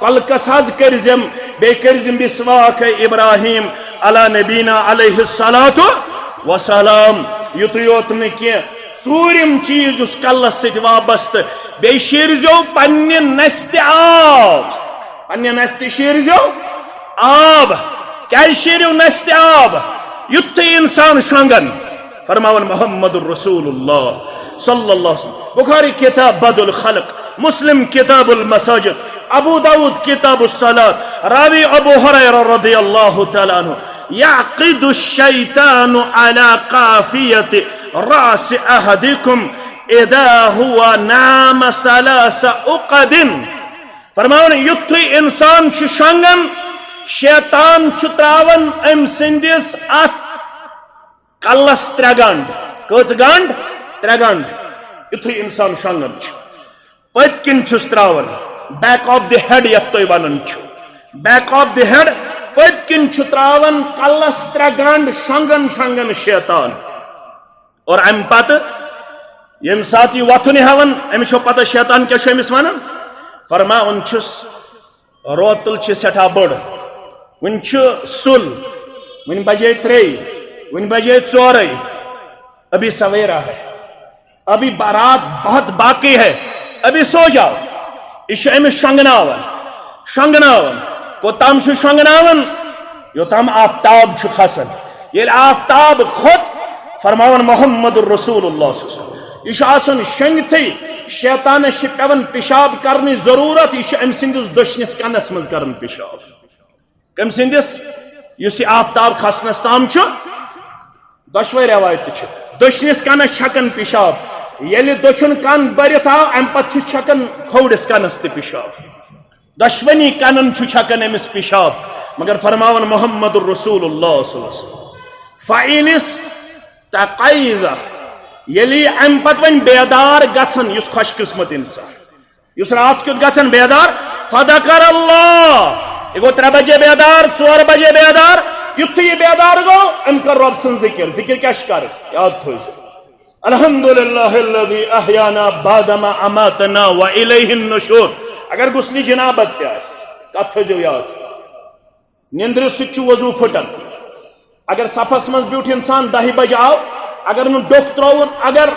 کلکس حض کرزم بے کرزم بسواک ابراہیم علی نبینا علیہ السلام یوت نکی ژوٗرِم چیز اس کلس ست وابست بے شیرزو پنہ نست آب پنہ نست شیرزو آب کیا شیریو نست آب یتھ انسان شنگن فرماون محمد الرسول اللہ صلی اللہ علیہ وسلم بخاری کتاب بدء الخلق مسلم کتاب المساجد ابو داود کتاب الصلاة راوی ابو ہریرہ رضی اللہ تعالی عنہ يعقد الشيطان على قافية رأس أحدكم إذا هو نام ثلاث عقد فرماون یتھے انسان شنگن شیطان تراون ام سندس ات کلس ترے گنڈ کٔژ گنڈ ترے گنڈ یتھے انسان شنگن پت کن چھس تراون بیک آف دی ہیڈ یتھ تُہۍ ونان چھو بیک آف دی ہیڈ پت کن تراون کلس ترے گنڈ شنگن شیطان اور ام پتہ یم سات یہ وتھن ہاون امس چھو پتہ شیطان کیا چھو امس ونان فرماون چھس روتل چھ سٹھا بڑ ون سل ون بجے 3 ون بجے 4 ابھی سویرا ہے ابھی رات بہت باقی ہے ابھی سو جاؤ یہ امس شنگناون کوتام شنگناون یوتام آفتاب کھسان یل آفتاب کھوت فرماون محمد الرسول اللہ صلی اللہ علیہ وسلم یہ آسان شنگتھے شیطانس پیون پیشاب کرنے ضرورت یہ ام سندس دشنس کنس مز کرن پیشاب کم سندس اس آفتاب کھسنس تام دشوے روایت دشنس کنس چھکن پیشاب یل دچھن کن برت آو ام پتہ چھکن کھوڑس کنس تہ پیشاب دشونی کنن چھکن امس پیشاب مگر فرماون محمد الرسول اللہ صلی اللہ علیہ وسلم فعینس تقیض یلی ام پت ون بیدار گھن اس خوش قسمت انسان اس رات کیت گھن بیدار فذکر اللہ یہ گو 3 بجے بیدار 4 بجے بیدار یتھ یہ بیدار گو ام کر رب سن ذکر ذکر کیا کر یاد تھو الحمدللہ الذی احیانا بعدما اماتنا والیہ النشور اگر غسل جنابت تیس کت تھو یاد نیندر سچ وضو پھٹن اگر صفس مز بیوٹ انسان 10 بجے آو اگر نو ڈوک ترون اگر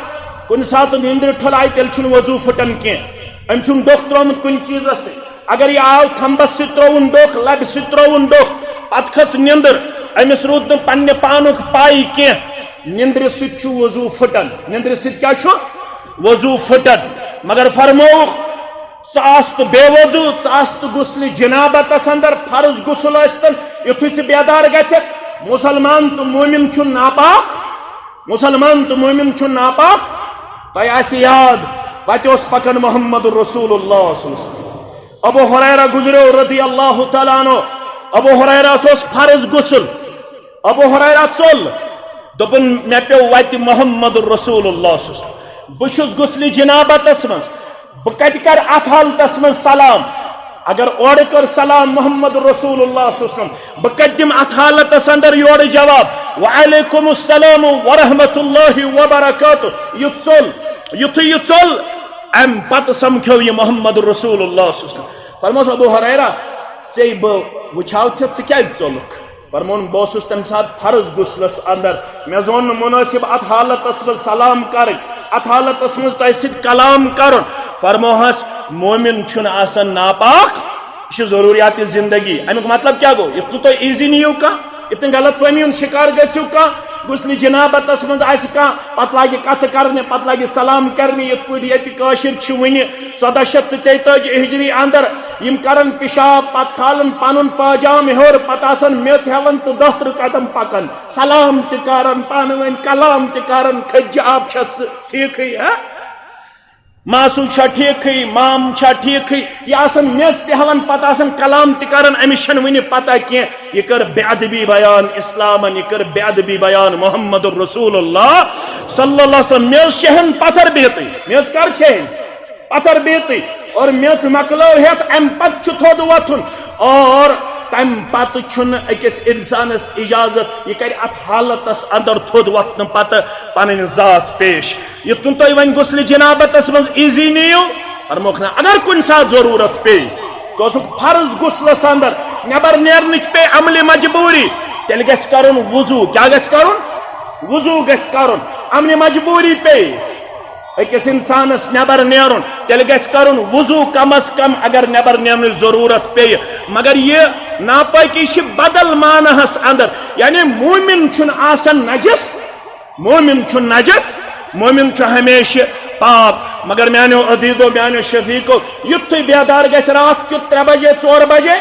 کن سات نیندر ٹھلائی تیل چھن وضو پھٹن کی ام چھن ڈوک ترومت کن چیز سے اگر یہ آو تھمبس سے ترون ڈوک لب سے ترون ڈوک پت کھس نیندر امس رود پنہ پانک پائی کی نیندر سچ وضو پھٹن نیندر سچ کیا چھو وضو پھٹن مگر فرموخ ثاست بے وضو ثاست غسل جنابت اندر فرض غسل استن یتھ سے بیدار گژھت مسلمان تو مومن چھن ناپاک مسلمان تو مومن چھن ناپاک تہ آس یاد پتہ اس پکن محمد الرسول اللہ صلی اللہ علیہ وسلم ابو ہریرہ گزرو رضی اللہ تعالیٰ عنہ ابو ہریرہ اس فرض غسل ابو ہریرہ چل دپن مے پیو وت محمد الرسول اللہ صلی اللہ علیہ وسلم بچھس غسل جنابتس مز بہ کت کر اتھ حالتس مز سلام اگر اور کر سلام محمد رسول اللہ صلی اللہ علیہ وسلم بہ قدم اتھ حالتس اندر یور جواب وعلیکم السلام ورحمۃ اللہ وبرکاتہ یہ ژول ام پتہ سمکھو یہ محمد رسول اللہ صلی اللہ علیہ وسلم فرموس ابو ہریرہ ژے بہ وچھاو تھے ژٕ کیازِ ژولُکھ فرمون بہ اوسُس تمہِ ساتہٕ فرض غسلس اندر مےٚ زون نہٕ منٲسب اتھ حالتس منٛز سلام کرٕنۍ اتھ حالتس منٛز تۄہہِ سۭتۍ کلام کرُن فرموہس مومن چھن آسان ناپاک یہ ضروریات زندگی امیک مطلب کیا گو اتنا تو ایزی نیو کا اتنا غلط فہمی ہند شکار گھو کا غسل جنابتس مز پتہ لگہ کت کرنے پتہ لگہ سلام کرنے یت پہ یہ ون 1443 ہجری اندر یم کرن پیشاب پتہ کھالن پن پاجام ہور پتہ آسان میچ ہیون تو 10 قدم پکن سلام تہ کرن پان ون کلام تہ کرن کھج آب چھس ٹھیک ہے ماسو چھا ٹھیک مام چھا ٹھیک یہ آسان میس تہ ہون پتہ آسان کلام تہ کرن امس چھن ون پتہ کی یہ کر بے ادبی بیان اسلامن یہ کر بے ادبی بیان محمد الرسول اللہ صلی اللہ علیہ وسلم میس شہن پتھر بیتی میس کر چھہن پتھر بیتی اور میس مکلو ہیت ام پت چھ تھود وتھن اور تم پتہ چھن اکس انسانس اجازت یہ کر ات حالتس اندر تھود وتھن پتہ پنن ذات پیش یہ تم تو ون غسل جنابتس مز ایزی نیو فرموکھ اگر کن سات ضرورت پی ژوسک فرض غسلس اندر نبر نیرنچ پے عمل مجبوری تیل گژھِ کرن وضو کیا گژھِ کرن وضو گژھِ کرن عمل مجبوری پے اکس انسانس نبر نیرن تیل گژھِ کرن وضو کم از کم اگر نبر نیرن ضرورت پے مگر یہ ناپاکی چھ بدل معنہس اندر یعنی مومن چھن آسان نجس مومن چھن نجس مومن چھ ہمیشہ پاک مگر میانو عزیزو میانو شفیقو یتھ بیدار گژھِ رات کیُتھ 3 بجے 4 بجے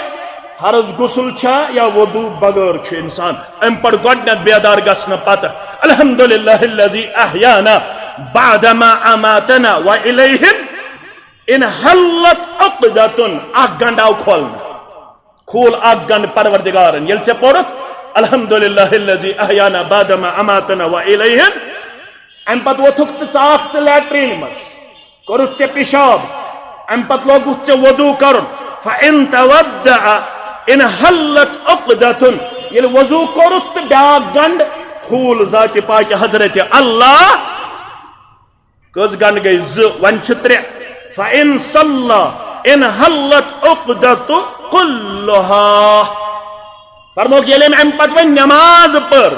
فرض غسل چھا یا وضو بغیر چھ انسان ام پر گۄڈنیتھ بیدار گژھنہ پتہ الحمدللہ الذی احیانا بعدما اماتنا والیہ ان حلت عقدۃ اکھ گنڈ آو کھول اکھ گنڈ پروردگارن یل ژے پوٚرُتھ الحمدللہ الذی احیانا بعدما اماتنا والیہ ام پت ووتھک تو ژاکھ ژٕ لیٹرین مز کورُتھ ژےٚ پیشاب ام پت لوگُتھ ژےٚ وضو کرُن فإن تودع ان حلت عقدۃ ییٚلہِ وضو کورُتھ تہٕ بیاکھ گنڈ کھوٗل ذاتِ پاکہِ حضرت اللہ کٔژ گنڈ گٔے 2 وۄنۍ چھِ 3 فإن صلى ان حلت عقدۃ كلها فرموکھ ییٚلہِ أمۍ ام پت وۄنۍ نماز پٔر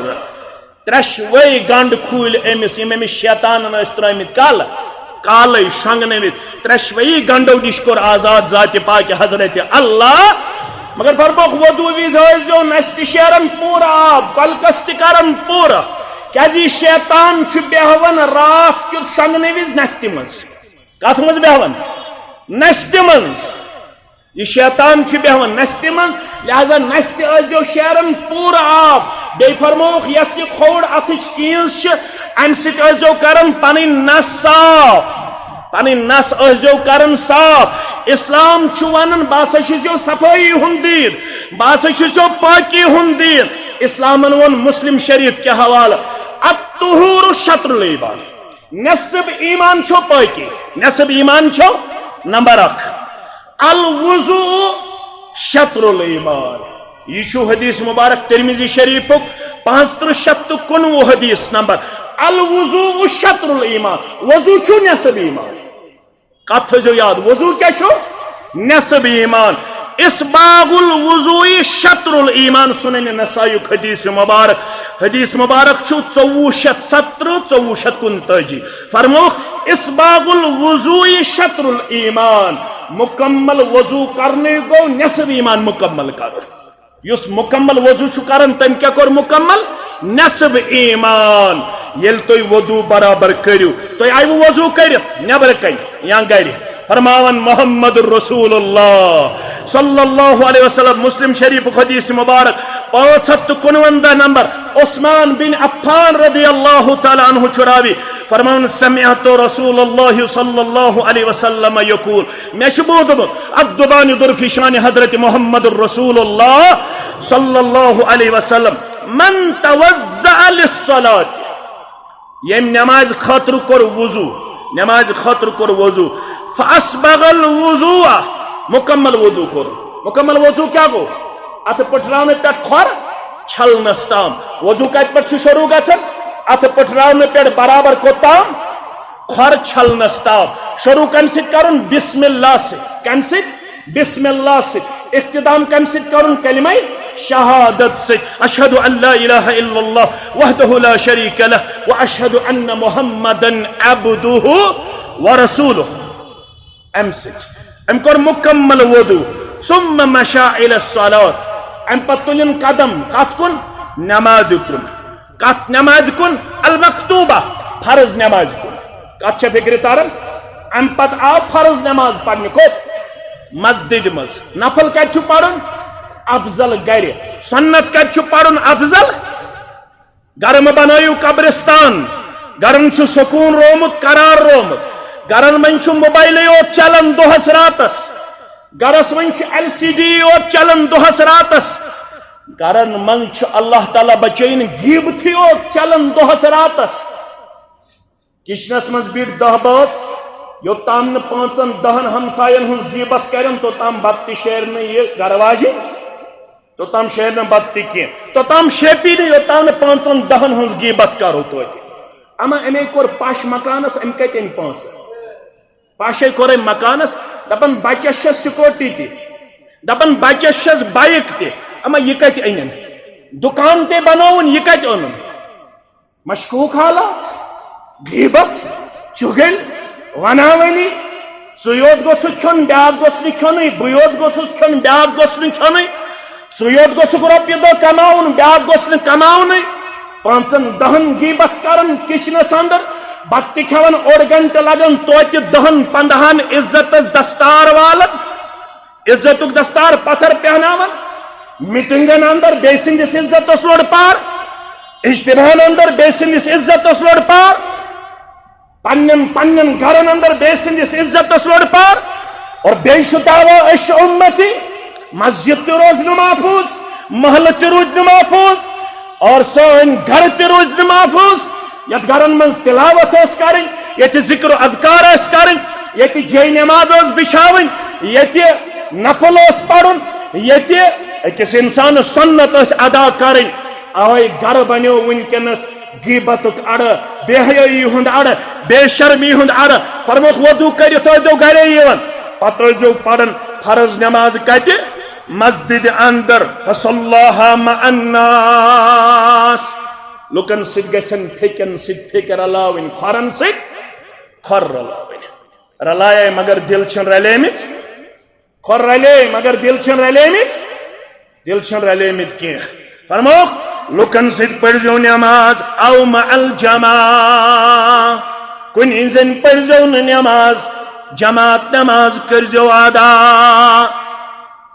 3 گنڈ کھول امس یم امس شیطانن ٲسۍ ترٲمٕتۍ کالے شۄنٛگنٲوِتھ 3 گنڈو نش کوٚر آزاد ذاتِ پاکہِ حضرت اللہ مگر فرموکھ وضو وز ٲسۍزیو نستہِ شیرن پوٗرٕ آب کۄلکس تہِ کرن پوٗرٕ کیازِ شیطان چھُ بیہوان رات کیُتھ شۄنگنہٕ وِزِ نستہِ منٛز کتھ منٛز بیہوان نستہِ منٛز یہ شیطان چھُ بیہوان نستہِ منٛز لہذا نستہِ ٲسۍزیو شیران پوٗرٕ آب بیٚیہِ فرمووُکھ یۄس یہِ کھوٚڑ اتھٕچ کیٖژ چھِ امہِ سۭتۍ ٲسۍزیو کران پنٕنۍ نس صاف پنٕنۍ نس ٲسۍزیو کران صاف اسلام چھُ ونان بہٕ ہسا چھُسو صفٲیی ہُنٛد دیٖن بہٕ ہسا چھُسو پٲکی ہُنٛد دیٖن اسلامن ووٚن مسلم شریف کے حوالہٕ الطہور شطر الایمان نصف ایمان چھو پٲکی نصف ایمان چھو نمبر 1 الوضوء شطر الایمان یہ چھو حدیث مبارک ترمذی شریفک 6519 حدیث نمبر الوضوء شطر الایمان وضو چھو نصف ایمان کتھ تھٲیزیو یاد وضو کیا چھو نصف ایمان اسباغ الوضوء شطر الایمان سنن نسائی حدیث مبارک چھو 2470 2429 فرموخ اسباغ الوضوء شطر الایمان مکمل وضو کرنے گو نصف ایمان مکمل کر یس مکمل وضو چھو کرن تم کیا کر مکمل نصف ایمان یل توی وضو برابر کریو توی آئی وضو کرت نبر کن یا گری فرماون محمد رسول اللہ صلی اللہ علیہ وسلم مسلم شریف حدیث مبارک 559 نمبر عثمان بن عفان رضی اللہ تعالی عنہ چراوی فرمان سمعت رسول اللہ صلی اللہ علیہ وسلم یقول میں شبودمت الدبان درفشان حضرت محمد رسول اللہ صلی اللہ علیہ وسلم من توزع للصلاة یم نماز خاطر کر وضو نماز خاطر کر وضو فاسبغ الوضوء مکمل وضو کر مکمل وضو کیا گو ات پٹراؤن پٹ کھور چھلنس تام وضو کت پٹ شروع گژھان ات پٹراؤن پٹ برابر کوتام کھور چھلنس تام شروع کم سۭتۍ کرن بسم اللہ سے کم سۭتۍ بسم اللہ سے اختتام کم سۭتۍ کرن کلمہ شہادت سے اشہد ان لا الہ الا اللہ وحدہ لا شریک لہ واشہد ان محمدا عبدہ ورسولہ ام سۭتۍ ام کور مکمل وضو ثم مشى الى الصلاة ام پت تلن قدم کت کن نماز کن کت نماز کن المکتوبہ فرض نماز کن کت چھ فکر تارن ام پت آو فرض نماز پڑھنے کوت مسجد مز نفل کت چھ پڑھن افضل گر سنت کت چھ پڑھن افضل گرم بنائیو قبرستان گرم چھ سکون رومت قرار رومت گرن من چھ موبائل یوت چلن دہس راتس گرس من چھ LCD یوت چلن دہس راتس گرن من چھ اللہ تعالی بچین غیبتھی یوت چلن دہس راتس کچنس من بیٹ 10 بٲژ یوتام نہ 5-10 ہمساین ہن غیبت کرن توتام بت شیر یہ گھر واجی توتام شیر نہ بت کی توتام شیپی نہ یوتام نہ 5-10 ہن غیبت کرو توتہ اما امی کور پاش مکانس ام کتن پانس پاشے کور مکانس دپن بچس سکوٹی تہ دپن بچس بائک تہ اما یہ کت ان دکان تے بنون یہ کت ان مشکوک حالات غیبت چگل وناونی ژیوت گوس کھن بیاکھ گوس نہ کھن بہت گوسس کھن بیاکھ گوس نہ کھن ژیوت گوسک رۄپیہِ دہ کماون بیاکھ گوس نہ کماون 5-10 غیبت کرن کچنس اندر بت کھیون اوڑ گنٹہ لگن توتہ 10-15 عزتس دستار والن عزتک دستار پتھر پہناون میٹنگن اندر بے سندس عزتس لوڑ پار اجتماعن اندر بے سندس عزتس لوڑ پار پنن گھرن اندر بے سندس عزتس لوڑ پار اور بے شتاوا اش امتی مسجد تہ روز نہ محفوظ محلہ تہ روز نہ محفوظ اور سون گھر تہ روز نہ محفوظ یت گھرن من تلاوت اس کرن یت ذکر و اذکار اس کرن یت جے نماز اس بچھاون یت نفل اس پڑھن یت اکس انسان سنت اس ادا کرن اوے گھر بنیو ونکنس غیبتک اڑ بے حیائی ہند اڑ بے شرمی ہند اڑ فرموخ وضو کرت دو گھرے یون پتہ جو پڑھن فرض نماز کتہ مسجد اندر فصلاها مع الناس لکن سید گژھن پھیکن سید پھیک رلاوین کھورن سید کھور رلاوین رلائے مگر دل چھن رلیمت کھور رلے مگر دل چھن رلیمت دل چھن رلیمت کی فرموخ لکن ست پڑھزو نماز او مع الجماع کن زن پڑھزو نماز جماعت نماز کرزو ادا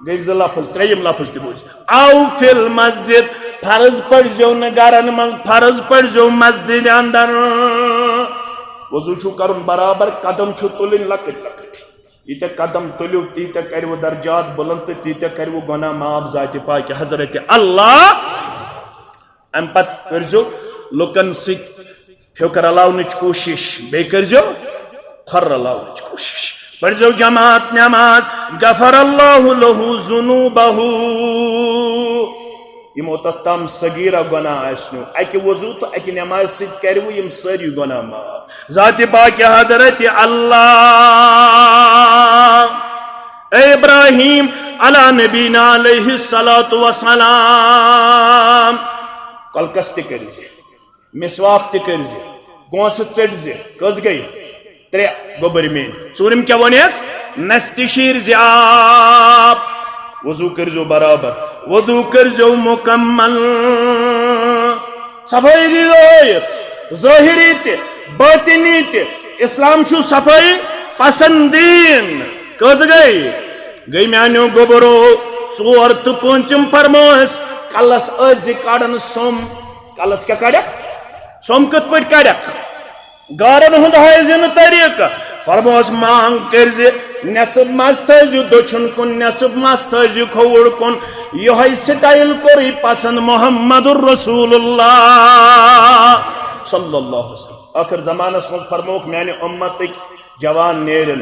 گئی زٕ لفظ ترٛیٚیِم لفظ تہِ بوٗزِ او فی المسجد فرض پڑھزو نہٕ گرن منٛز فرض پڑھزو مسجد اندر وضو چھُ کرُن برابر قدم چھُ تُلٕنۍ لۄکٕٹۍ لۄکٕٹۍ ییٖتیٛاہ قدم تُلِو تیٖتیٛاہ کروٕ درجات بُلند تہٕ تیٖتیٛاہ کروٕ گۄناہ معاف ذاتِ پاکہِ حضرت اللہ امہِ پتہٕ کٔرزیو لُکن سۭتۍ پھیُک رلاونٕچ کوٗشش بیٚیہِ کٔرزیو کھۄر رلاونٕچ کوٗشش پڑھزیو جماعت نماز غفر اللہ لہو ذنوبہ یمو تتھ تام صغیرہ گناہ آسنو اکہ وضو تو اکہ نماز سۭتۍ کروٕ یم سٲری گناہ معاف ذات پاک حضرت اللہ اے ابراہیم علی نبینا علیہ الصلوۃ والسلام کلکس تہ کرزِ مسواک تہ کرزِ گونسہ ژٔٹزِ کٔژ گٔے ترے گوبر مین ژوٗرِم کیا ونیس نستشیر زیاب وضو کرزو برابر وضو کرزو مکمل صفائی دی روایت ظاہری تے باطنی تے اسلام چھو صفائی پسندین کد گئی میانیو گوبرو ژور تو پونچم فرموس کلس ازِ کڑن سوم کلس کیا کڑک سوم کت پٹ کڑک گارن ہند حیزن طریقہ فرموس مانگ کرز نصب مس تھزو دچھن کن نصب مس تھزو کھوڑ کن یہ سٹائل کوری پسند محمد الرسول اللہ صلی اللہ علیہ وسلم آخر زمانس من فرموک میانہ امتک جوان نیرن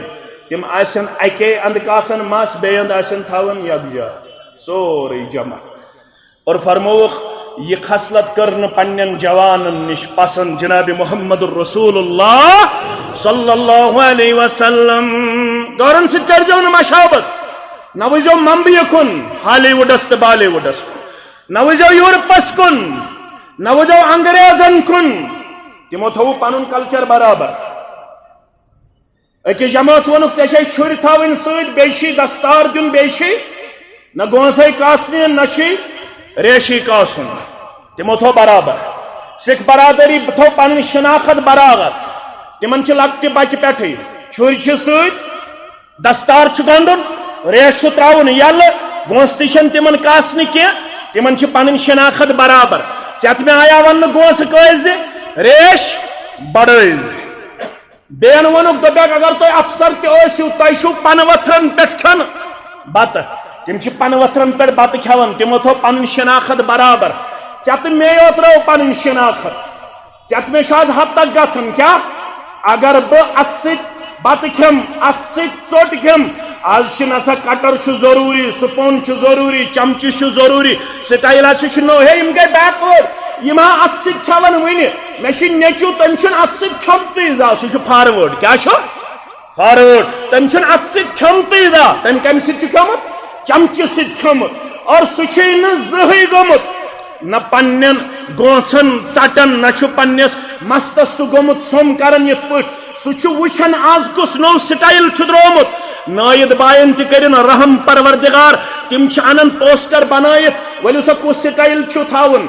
تم آسن اکے اندکاسن مس بے اند آسن تھاون یکجا سوری جمع اور فرموک یہ خصلت کرن پنن جوانن نش پسند جناب محمد الرسول اللہ صلی اللہ علیہ وسلم دورن ست کر جو مشابت نہ وجو ممبئی کن ہالی ووڈس تو بالی ووڈس کن نہ وجو یورپس کن نہ وجو انگریزن کن تمو تھو پنن کلچر برابر اکہ جماعت ونک ژے چھُرِ تھاوٕنۍ سۭتۍ بیٚیہِ چھِ دستار دیُن بیٚیہِ چھِ نہ گونسے کاسنہِ نہ چھِ ریشی کاسن تمو تھو برابر سکھ برادری تھو پن شناخت برابر تمن لکٹہِ بچہ پٮ۪ٹھٕے چھُرِ چھِ سۭتۍ دستار چھُ گنڈُن ریش چھُ تراوُن یلہٕ گونسہٕ تہِ چھنہٕ تمن کاسنہِ کینٛہہ تمن چھِ پنٕنۍ شناخت برابر ژےٚ تہِ مےٚ آیا وننہٕ گونسہٕ کٲسۍ زِ ریش بڑٲیِو بیٚین ووٚنُکھ دوٚپیکھ اگر تُہۍ افسر تہِ ٲسِو تۄہہِ چھُو پنہٕ ؤتھرن پٮ۪ٹھ کھٮ۪نہٕ بتہٕ تم چھ پن وترن پہ بتہ کھیون تمو تھو پن شناخت برابر ژےٚ تہٕ مے یوت رو پن شناخت ژےٚ تہٕ مے چھُ آز حد تک گژھان کیا اگر بہٕ اتھ سۭتۍ بتہٕ کھٮ۪م اتھ سۭتۍ ژوٚٹ کھٮ۪م آز چھُنہٕ آسان کٹر چھُ ضروٗری سپوٗن چھُ ضروٗری چمچہِ چھُ ضروٗری سٹایل ہسا چھُ نوٚو ہے یم گٔے بیکوٲڈ یم ہا اتھ سۭتۍ کھٮ۪ون وٕنہِ مےٚ چھُ نیٚچوٗ تٔمۍ چھُنہٕ اتھ سۭتۍ کھٮ۪متٕے زانٛہہ سُہ چھُ فاروٲڈ کیٛاہ چھُ فاروٲڈ تٔمۍ چھُنہٕ اتھ سۭتۍ کھٮ۪متٕے زانٛہہ تٔمۍ کمہِ سۭتۍ چھُ کھٮ۪ومُت چمچہ سۭتۍ کھٮ۪ومُت اور سُہ چھُے نہٕ زٕہٕنۍ گوٚمُت نہ پننٮ۪ن گونژھن ژٹن نہ چھُ پننِس مستس سُہ گوٚمُت سوٚم کران یِتھ پٲٹھۍ سُہ چھُ وٕچھان آز کُس نوٚو سٹایل چھُ درٛومُت نٲیِد باین تہِ کٔرِن رحم پروردگار تِم چھِ انان پوسٹر بنٲیِتھ ؤلِو سا کُس سٹایل چھُ تھاوُن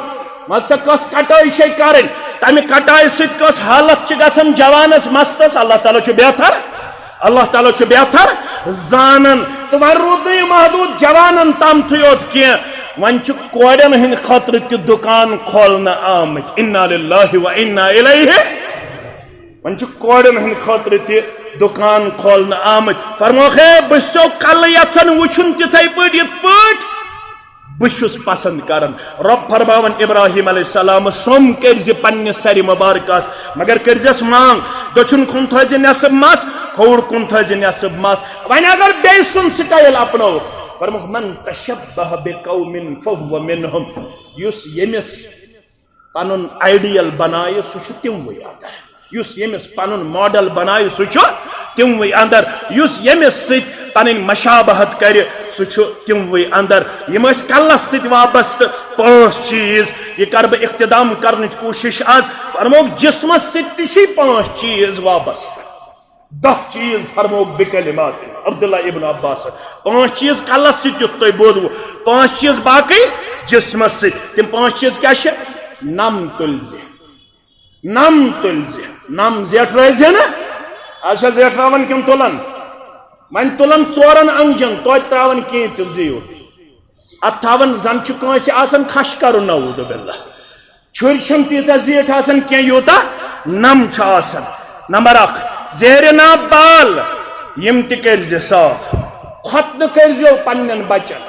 مان سا کۄس کٹٲے چھے کرٕنۍ تمہِ کٹایہِ سۭتۍ کۄس حالت چھِ گژھان جوانس مستس اللہ تعالیٰ چھُ بہتر اللہ تعالیٰ چھُ بہتر زانن تو وۄنۍ روٗد نہٕ یہِ محدوٗد جوانن تامتھٕے یوت کینٛہہ وۄنۍ چھُ کورٮ۪ن ہٕنٛدِ خٲطرٕ تہِ دُکان کھولنہٕ آمٕتۍ انا للہ و انا الیہ وۄنۍ چھُ کورٮ۪ن ہٕنٛدِ خٲطرٕ تہِ دُکان کھولنہٕ آمٕتۍ فرموکھ ہے بہٕ چھُسو کلہٕ یژھان وٕچھُن تِتھے پٲٹھۍ یِتھ پٲٹھۍ بہٕ چھُس پسند کران رۄب فرماون ابراہیم علیہ السلام سوٚم کٔرزِ پننِس سرِ مبارکس مگر کٔرزٮ۪س مانگ دٔچھُن کُن تھٲیزِ نٮ۪صٕب مس کھووُر کُن تھٲیزِ نٮ۪صٕب مس وۄنۍ اگر بیٚیہِ سُنٛد سٹایل اپنووُکھ فرموکھ من تشبہ بقوم فہو منہم یُس ییٚمِس پنُن آیڈیل بنایہِ سُہ چھُ تِموٕے اندر یُس ییٚمِس پنُن ماڈل بنایہِ سُہ چھُ تِموٕے اندر یُس ییٚمِس سۭتۍ پنٕنۍ مشابہت کرِ سُہ چھُ تِموٕے اندر یِم ٲسۍ کلس سۭتۍ وابستہٕ پانٛژھ چیٖز یہِ کرٕ بہٕ اختتام کرنٕچ کوٗشش آز فرموکھ جسمس سۭتۍ تہِ چھِ پانٛژھ چیٖز وابستہٕ 10 چیٖز فرموکھ بکلمات عبداللہ ابن عباس 5 چیٖز کلس سۭتۍ یُتھ تۄہہِ بوٗزوٕ 5 چیٖز باقٕے جسمس سی تم 5 چیز کیا چھ نم تلزِ نم تلزِ نم زیٹھ روزِ نا آج زیٹھ راون کم تلن من تلن 4 انگجن توت تراون کینچ زیوت ات تھاون زن چھ کانسی آسن کھش کرن نعوذ باللہ چھر چھن تیزا زیٹھ آسن کی یوتا نم چھ آسن نمبر 1 زیر ناب بال یم تہ کرزِ صاف ختنہ کرزیو پنن بچن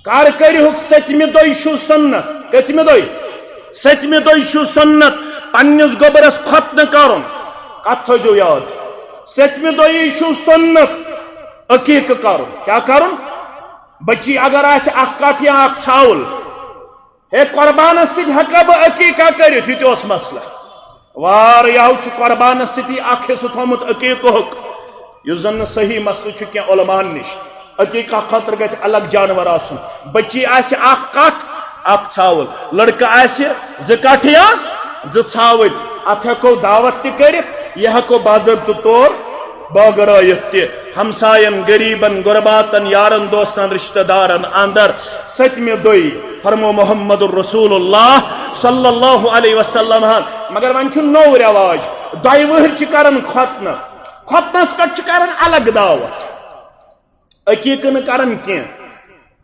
کار کریہک 7مہ دۄہ چھُ سنت کٔژمہِ دۄہ 7مہ دۄہ چھُ سنت پننس گوبرس ختنہ کرن کتھ تھٲیزیو یاد 7مہ دۄہ چھُ سنت عقیقہ کرن کیا کرن بچی اگر آسہِ اکھ کٹھ یا اکھ ژھاوُل ہے قربانس سۭتۍ ہٮ۪کا بہٕ عقیقہ کٔرِتھ یہِ تہِ اوس مسلہٕ واریاہو چھُ قربانس سۭتی اکھ حصہٕ تھوٚمُت عقیقہُک یُس زن نہٕ صحیح مسلہٕ چھُ کینٛہہ علماہن نِش عقیقہ خٲطرٕ گژھِ الگ جانور آسُن بچی آسہِ اکھ کٹھ اکھ ژھاوُل لڑکہٕ آسہِ 2 کٹھ یا 2 ژھاوٕلۍ اتھ ہٮ۪کو دعوت تہِ کٔرِتھ یہِ ہٮ۪کو باضٲبطہٕ طور بٲگرٲیِتھ تہِ ہمساین غریبن غرباتن یارن دوستن رشتہ دارن اندر 7مہ دۄہ فرمو محمد الرسول اللہ صلی اللہ علیہ وسلم مگر وۄنۍ چھُ نوٚو رٮ۪واج 2 وٕہٕرۍ چھِ کران ختنہ ختنس پٮ۪ٹھ چھِ کران الگ دعوت عقیقہ نہٕ کران کینٛہہ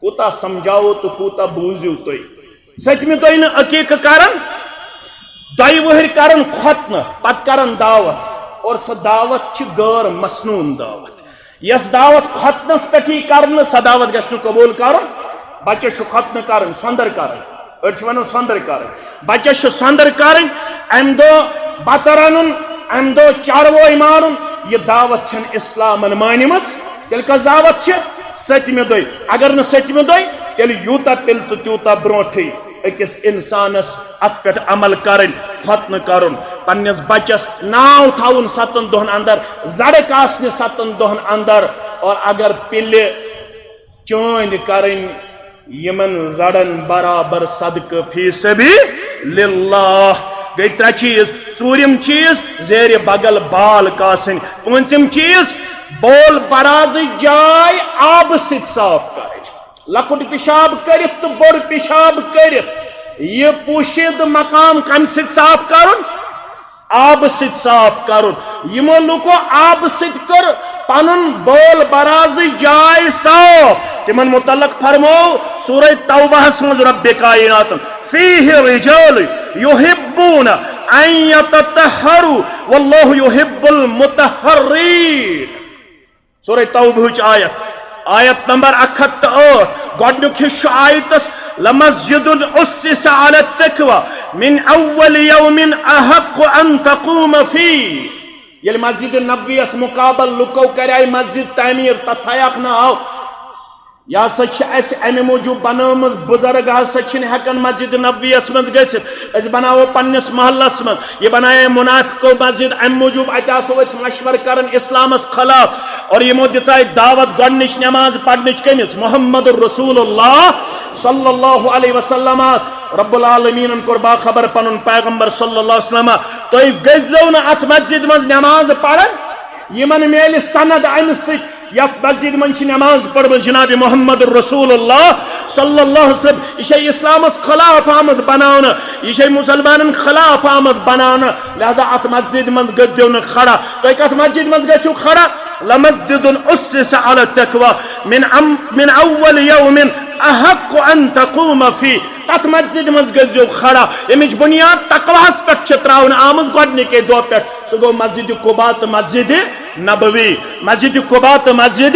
کوٗتاہ سمجھاوو تہٕ کوٗتاہ بوٗزِو تُہۍ 7مہ دۄہ نہٕ عقیقہ کران 2 وٕہٕرۍ کران ختنہ پتہٕ کران دعوت اور سۄ دعوت چھِ غٲر مسنوٗن دعوت یس دعوت ختنس پٮ۪ٹھٕے کرنہٕ سۄ دعوت گژھِ نہٕ قبوٗل کرُن بچس چھُ ختنہ کرٕنۍ سۄندر کرٕنۍ أڑۍ چھِ ونان سۄندر کرٕنۍ بچس چھُ سۄندر کرٕنۍ امہِ دۄہ بتہٕ رنُن امہِ دۄہ چاروٲے مارُن یہِ دعوت چھنہٕ اسلامن مٲنِمٕژ تیٚلہِ کۄس دعوت چھِ 7مہ دۄہ اگر نہٕ 7مہ دۄہ تیٚلہِ یوٗتاہ پِلہِ تہٕ تیوٗتاہ برونٛٹھٕے أکِس انسانس اتھ پٮ۪ٹھ عمل کرٕنۍ ختنہ کرُن پننس بچس ناو تھاوُن 7 دۄہن اندر زڑک آسنہِ 7 دۄہن اندر اور اگر پِلہِ چٲنۍ کرٕنۍ یمن زڑن برابر صدقہ فی سبیل اللہ گئی 3 چیز 4م چیز زیر بغل بال کاسن 5م چیز بول براز جائے آب سۭتۍ صاف کرٕنۍ لۄکُٹ پِشاب کٔرِتھ تہٕ بوٚڑ پِشاب کٔرِتھ یہِ پوٗشیٖدٕ مقام کمہِ سۭتۍ صاف کرُن آب سۭتۍ صاف کرُن یِمو لُکو آب سۭتۍ کٔر پنُن بول براز جاے صاف تمن متعلق فرمو سورہ توبہس منٛز رب کائناتن فیہ رجال یحبون ان یتطہروا واللہ یحب المطہرین سورہ توبہٕچ آیت نمبر 108 گۄڈنیُک حصہٕ چھُ آیتس لمسجد اسس على التقوى من اول يوم احق ان تقوم فيه ییٚلہِ مسجد نبویس مقابل لُکو کرے مسجد تعمیٖر تتھ تھایکھ ناو یہ ہسا اسہِ امہِ موٗجوٗب بنٲومٕژ بُزرگ ہسا چھِنہٕ ہٮ۪کان مسجد نبویس منٛز گٔژھِتھ أسۍ بناوو پننس محلس منٛز یہ بنایے منافقو مسجد امہِ موٗجوٗب اتہِ آسو أسۍ مشور کران اسلامس خلاف اور یمو دِژے دعوت گۄڈنِچ نٮ۪ماز پرنٕچ کٔمِس محمد الرسول اللہ صلی اللہ علیہ وسلم رب العالمین کوٚر باخبر پنُن پیغمبر صلی اللہ علیہ وسلم تُہۍ گٔژھۍزیو نہٕ اتھ مسجد منٛز نٮ۪ماز پرن یمن میلہِ سند امہِ سۭتۍ یتھ مسجد من نماز پڑھمٕژ جناب محمد الرسول اللہ صلی اللہ علیہ وسلم یہ اسلامس خلاف آمد بناونہٕ یہ مسلمانن خلاف آمد بناونہٕ لہذا ات مسجد من گٔژھِو نہٕ کھڑا تُہۍ کتھ مسجد من گٔژھِو کھڑا لمسجد اسس على التقوى من اول يوم احق ان تقوم فيه تت مسجد من گٔژھِو کھڑا ییٚمِچ بنیاد تقواہس پٮ۪ٹھ چھِ تراونہٕ آمٕژ گۄڈنِکے دۄہ پٮ۪ٹھ سُہ گوٚو مسجد قباء تہٕ مسجد نبوی مسجد قباء تہٕ مسجد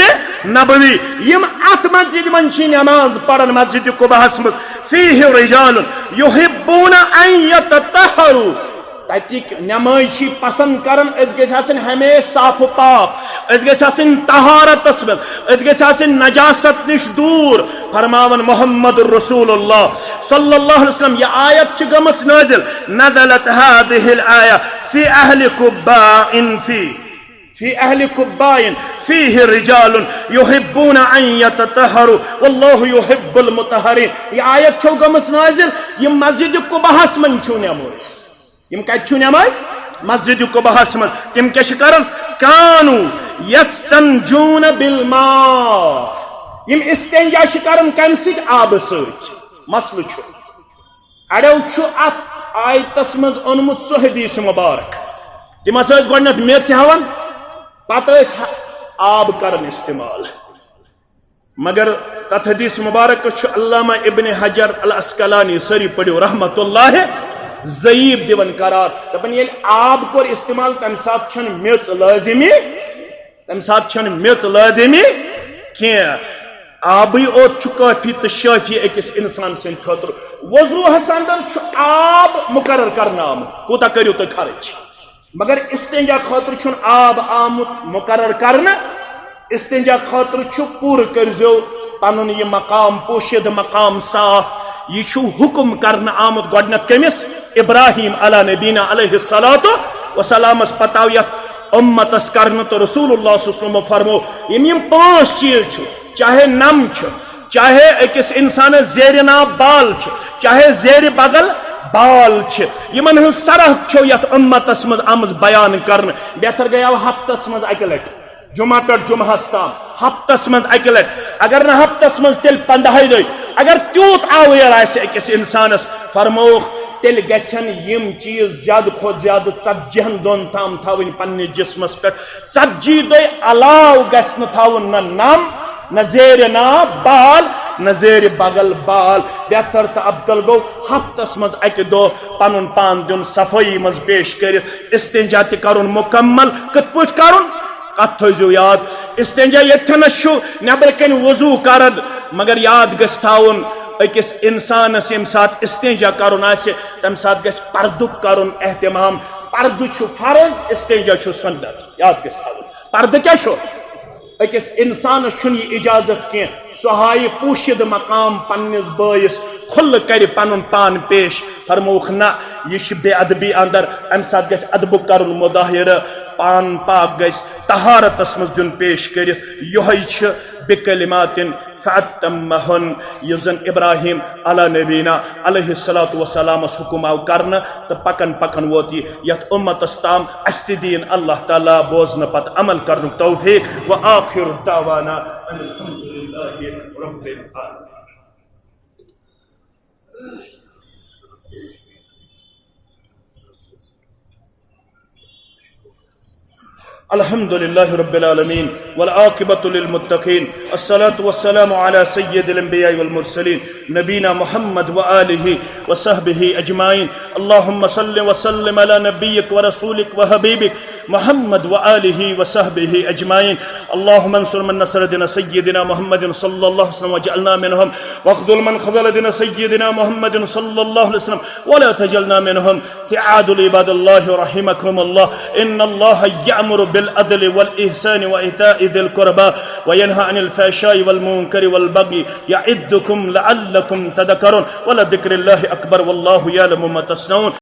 نبوی یم ات مسجد من چھِ نماز پران مسجد قباءس منٛز فیہ رجال یحبون ان یتطہروا تتیک نماز پسند کران اس گژھِ آسٕنۍ ہمیشہ صاف و پاک اس گژھِ آسٕنۍ طہارتس منٛز اس گژھِ آسٕنۍ نجاست نش دور فرماون محمد الرسول اللہ صلی اللہ علیہ وسلم یہ آیت چھِ گٔمٕژ نازل نزلت هذه الآية في أهل قباء فيه رجال يحبون أن يتطهروا والله يحب المطهرين یہ آیت چھو گٔمٕژ نازل یم مسجد قباءس منٛز چھُ نماز یم کتہِ چھُ نماز مسجد قباءس منٛز تِم کیٛاہ چھِ کران كانوا يستنجون بالماء یم استنجا چھِ کران کمہِ سۭتۍ آبہٕ سۭتۍ مسل اڑو ات آیتس مز اونمت سہ حدیث مبارک تم ہسا گۄڈنیتھ میژ ہاوان پتہ آب کرن استعمال مگر تت حدیث مبارک علامہ ابن حجر الاسقلانی سری پڑھو رحمت اللہ ضعیف دیون قرار دپان یل آب کور استعمال تم سات چھن میژ لازمی تم سات چھن میژ لازمی کی آبی اوت کافی تو شافی اکس انسان سن خاطر وضو ہسا آب مقرر کرنا آمت کوتا کرو تو خرچ مگر استنجا خاطر چھن آب آمت مقرر کرنا استنجا خاطر پور کرزو پنن یہ مقام پوشید مقام صاف یہ حکم کرنا آمت گۄڈنیتھ کمس ابراہیم علی نبینا علیہ الصلوۃ والسلام پتاو یتھ امتس کرنا تو رسول اللہ صلی اللہ علیہ وسلم فرمو یم پانچ چیز چاہے نم چاہے اکس انسان زیر ناف بال چاہے زیر بغل بال یمن ہن سرحد یت امتس مز آمز بیان کرنا بہتر گیا ہفتس مز اکہ لٹ جمعہ پہ جمعہ تام ہفتس مز اکہ لٹ اگر نہ ہفتس مز تیل 15 دہ اگر تیوت آویر آسہ اکس انسانس فرموک تیل گھن یم چیز زیادہ کھت زیادہ 40 دن تام تھاون پنہ جسمس پہ 40 دہ علاو گھس تھاون نہ نم نہ زیر ناف بال نہ زیر بغل بال بہتر تو افضل گو ہفتس مز اکہ دہ پن پان دن صفائی مز پیش کرت استنجا تہ کرن مکمل کت پہ کرن کت تھو یاد استنجا یتھنس نبر کن وضو کرد مگر یاد گھس تھاون اکس انسانس یم سات استنجا کرن آسہ تم سات گھس پردک کرن اہتمام پرد فرض استنجا سنت یاد گھس تھاون پرد کیا اکس انسانس یہ اجازت کی سہ ہائے پوشید مقام پنس بائس کھل کر پن پان پیش فرموک نا یہ بے ادبی اندر ام سات گھس ادب کرن مظاہرہ پان پاک گھس طہارتس مز دن پیش کرت یہ بکلمات فاتمہن یہ زن ابراہیم علی نبینا علیہ الصلوۃ والسلام حکم آو کرنا تو پکن پکن ووت یت امتس تام است دین اللہ تعالی بوزن پت عمل کرن توفیق وآخر دعوانا ان الحمد للہ رب العالمین. الحمد لله رب العالمين والعاقبة للمتقين الصلاة والسلام على سيد الأنبياء والمرسلين نبينا محمد وآله وصحبه أجمعين. اللهم صل وسلم على نبيك ورسولك وحبيبك محمد وآله وصحبه أجمعين. اللهم انصر من نصر دين سيدنا محمد صلى الله عليه وسلم وجعلنا منهم واخذل من خذل دين سيدنا محمد صلى الله عليه وسلم ولا تجعلنا منهم. تعادل عباد الله رحمكم الله. إن الله يأمر بالعدل والإحسان وإيتاء ذي القربى وينهى عن الفحشاء والمنكر والبغي يعظكم لعلكم تذكرون ولذكر الله أكبر والله يعلم ما تصنعون.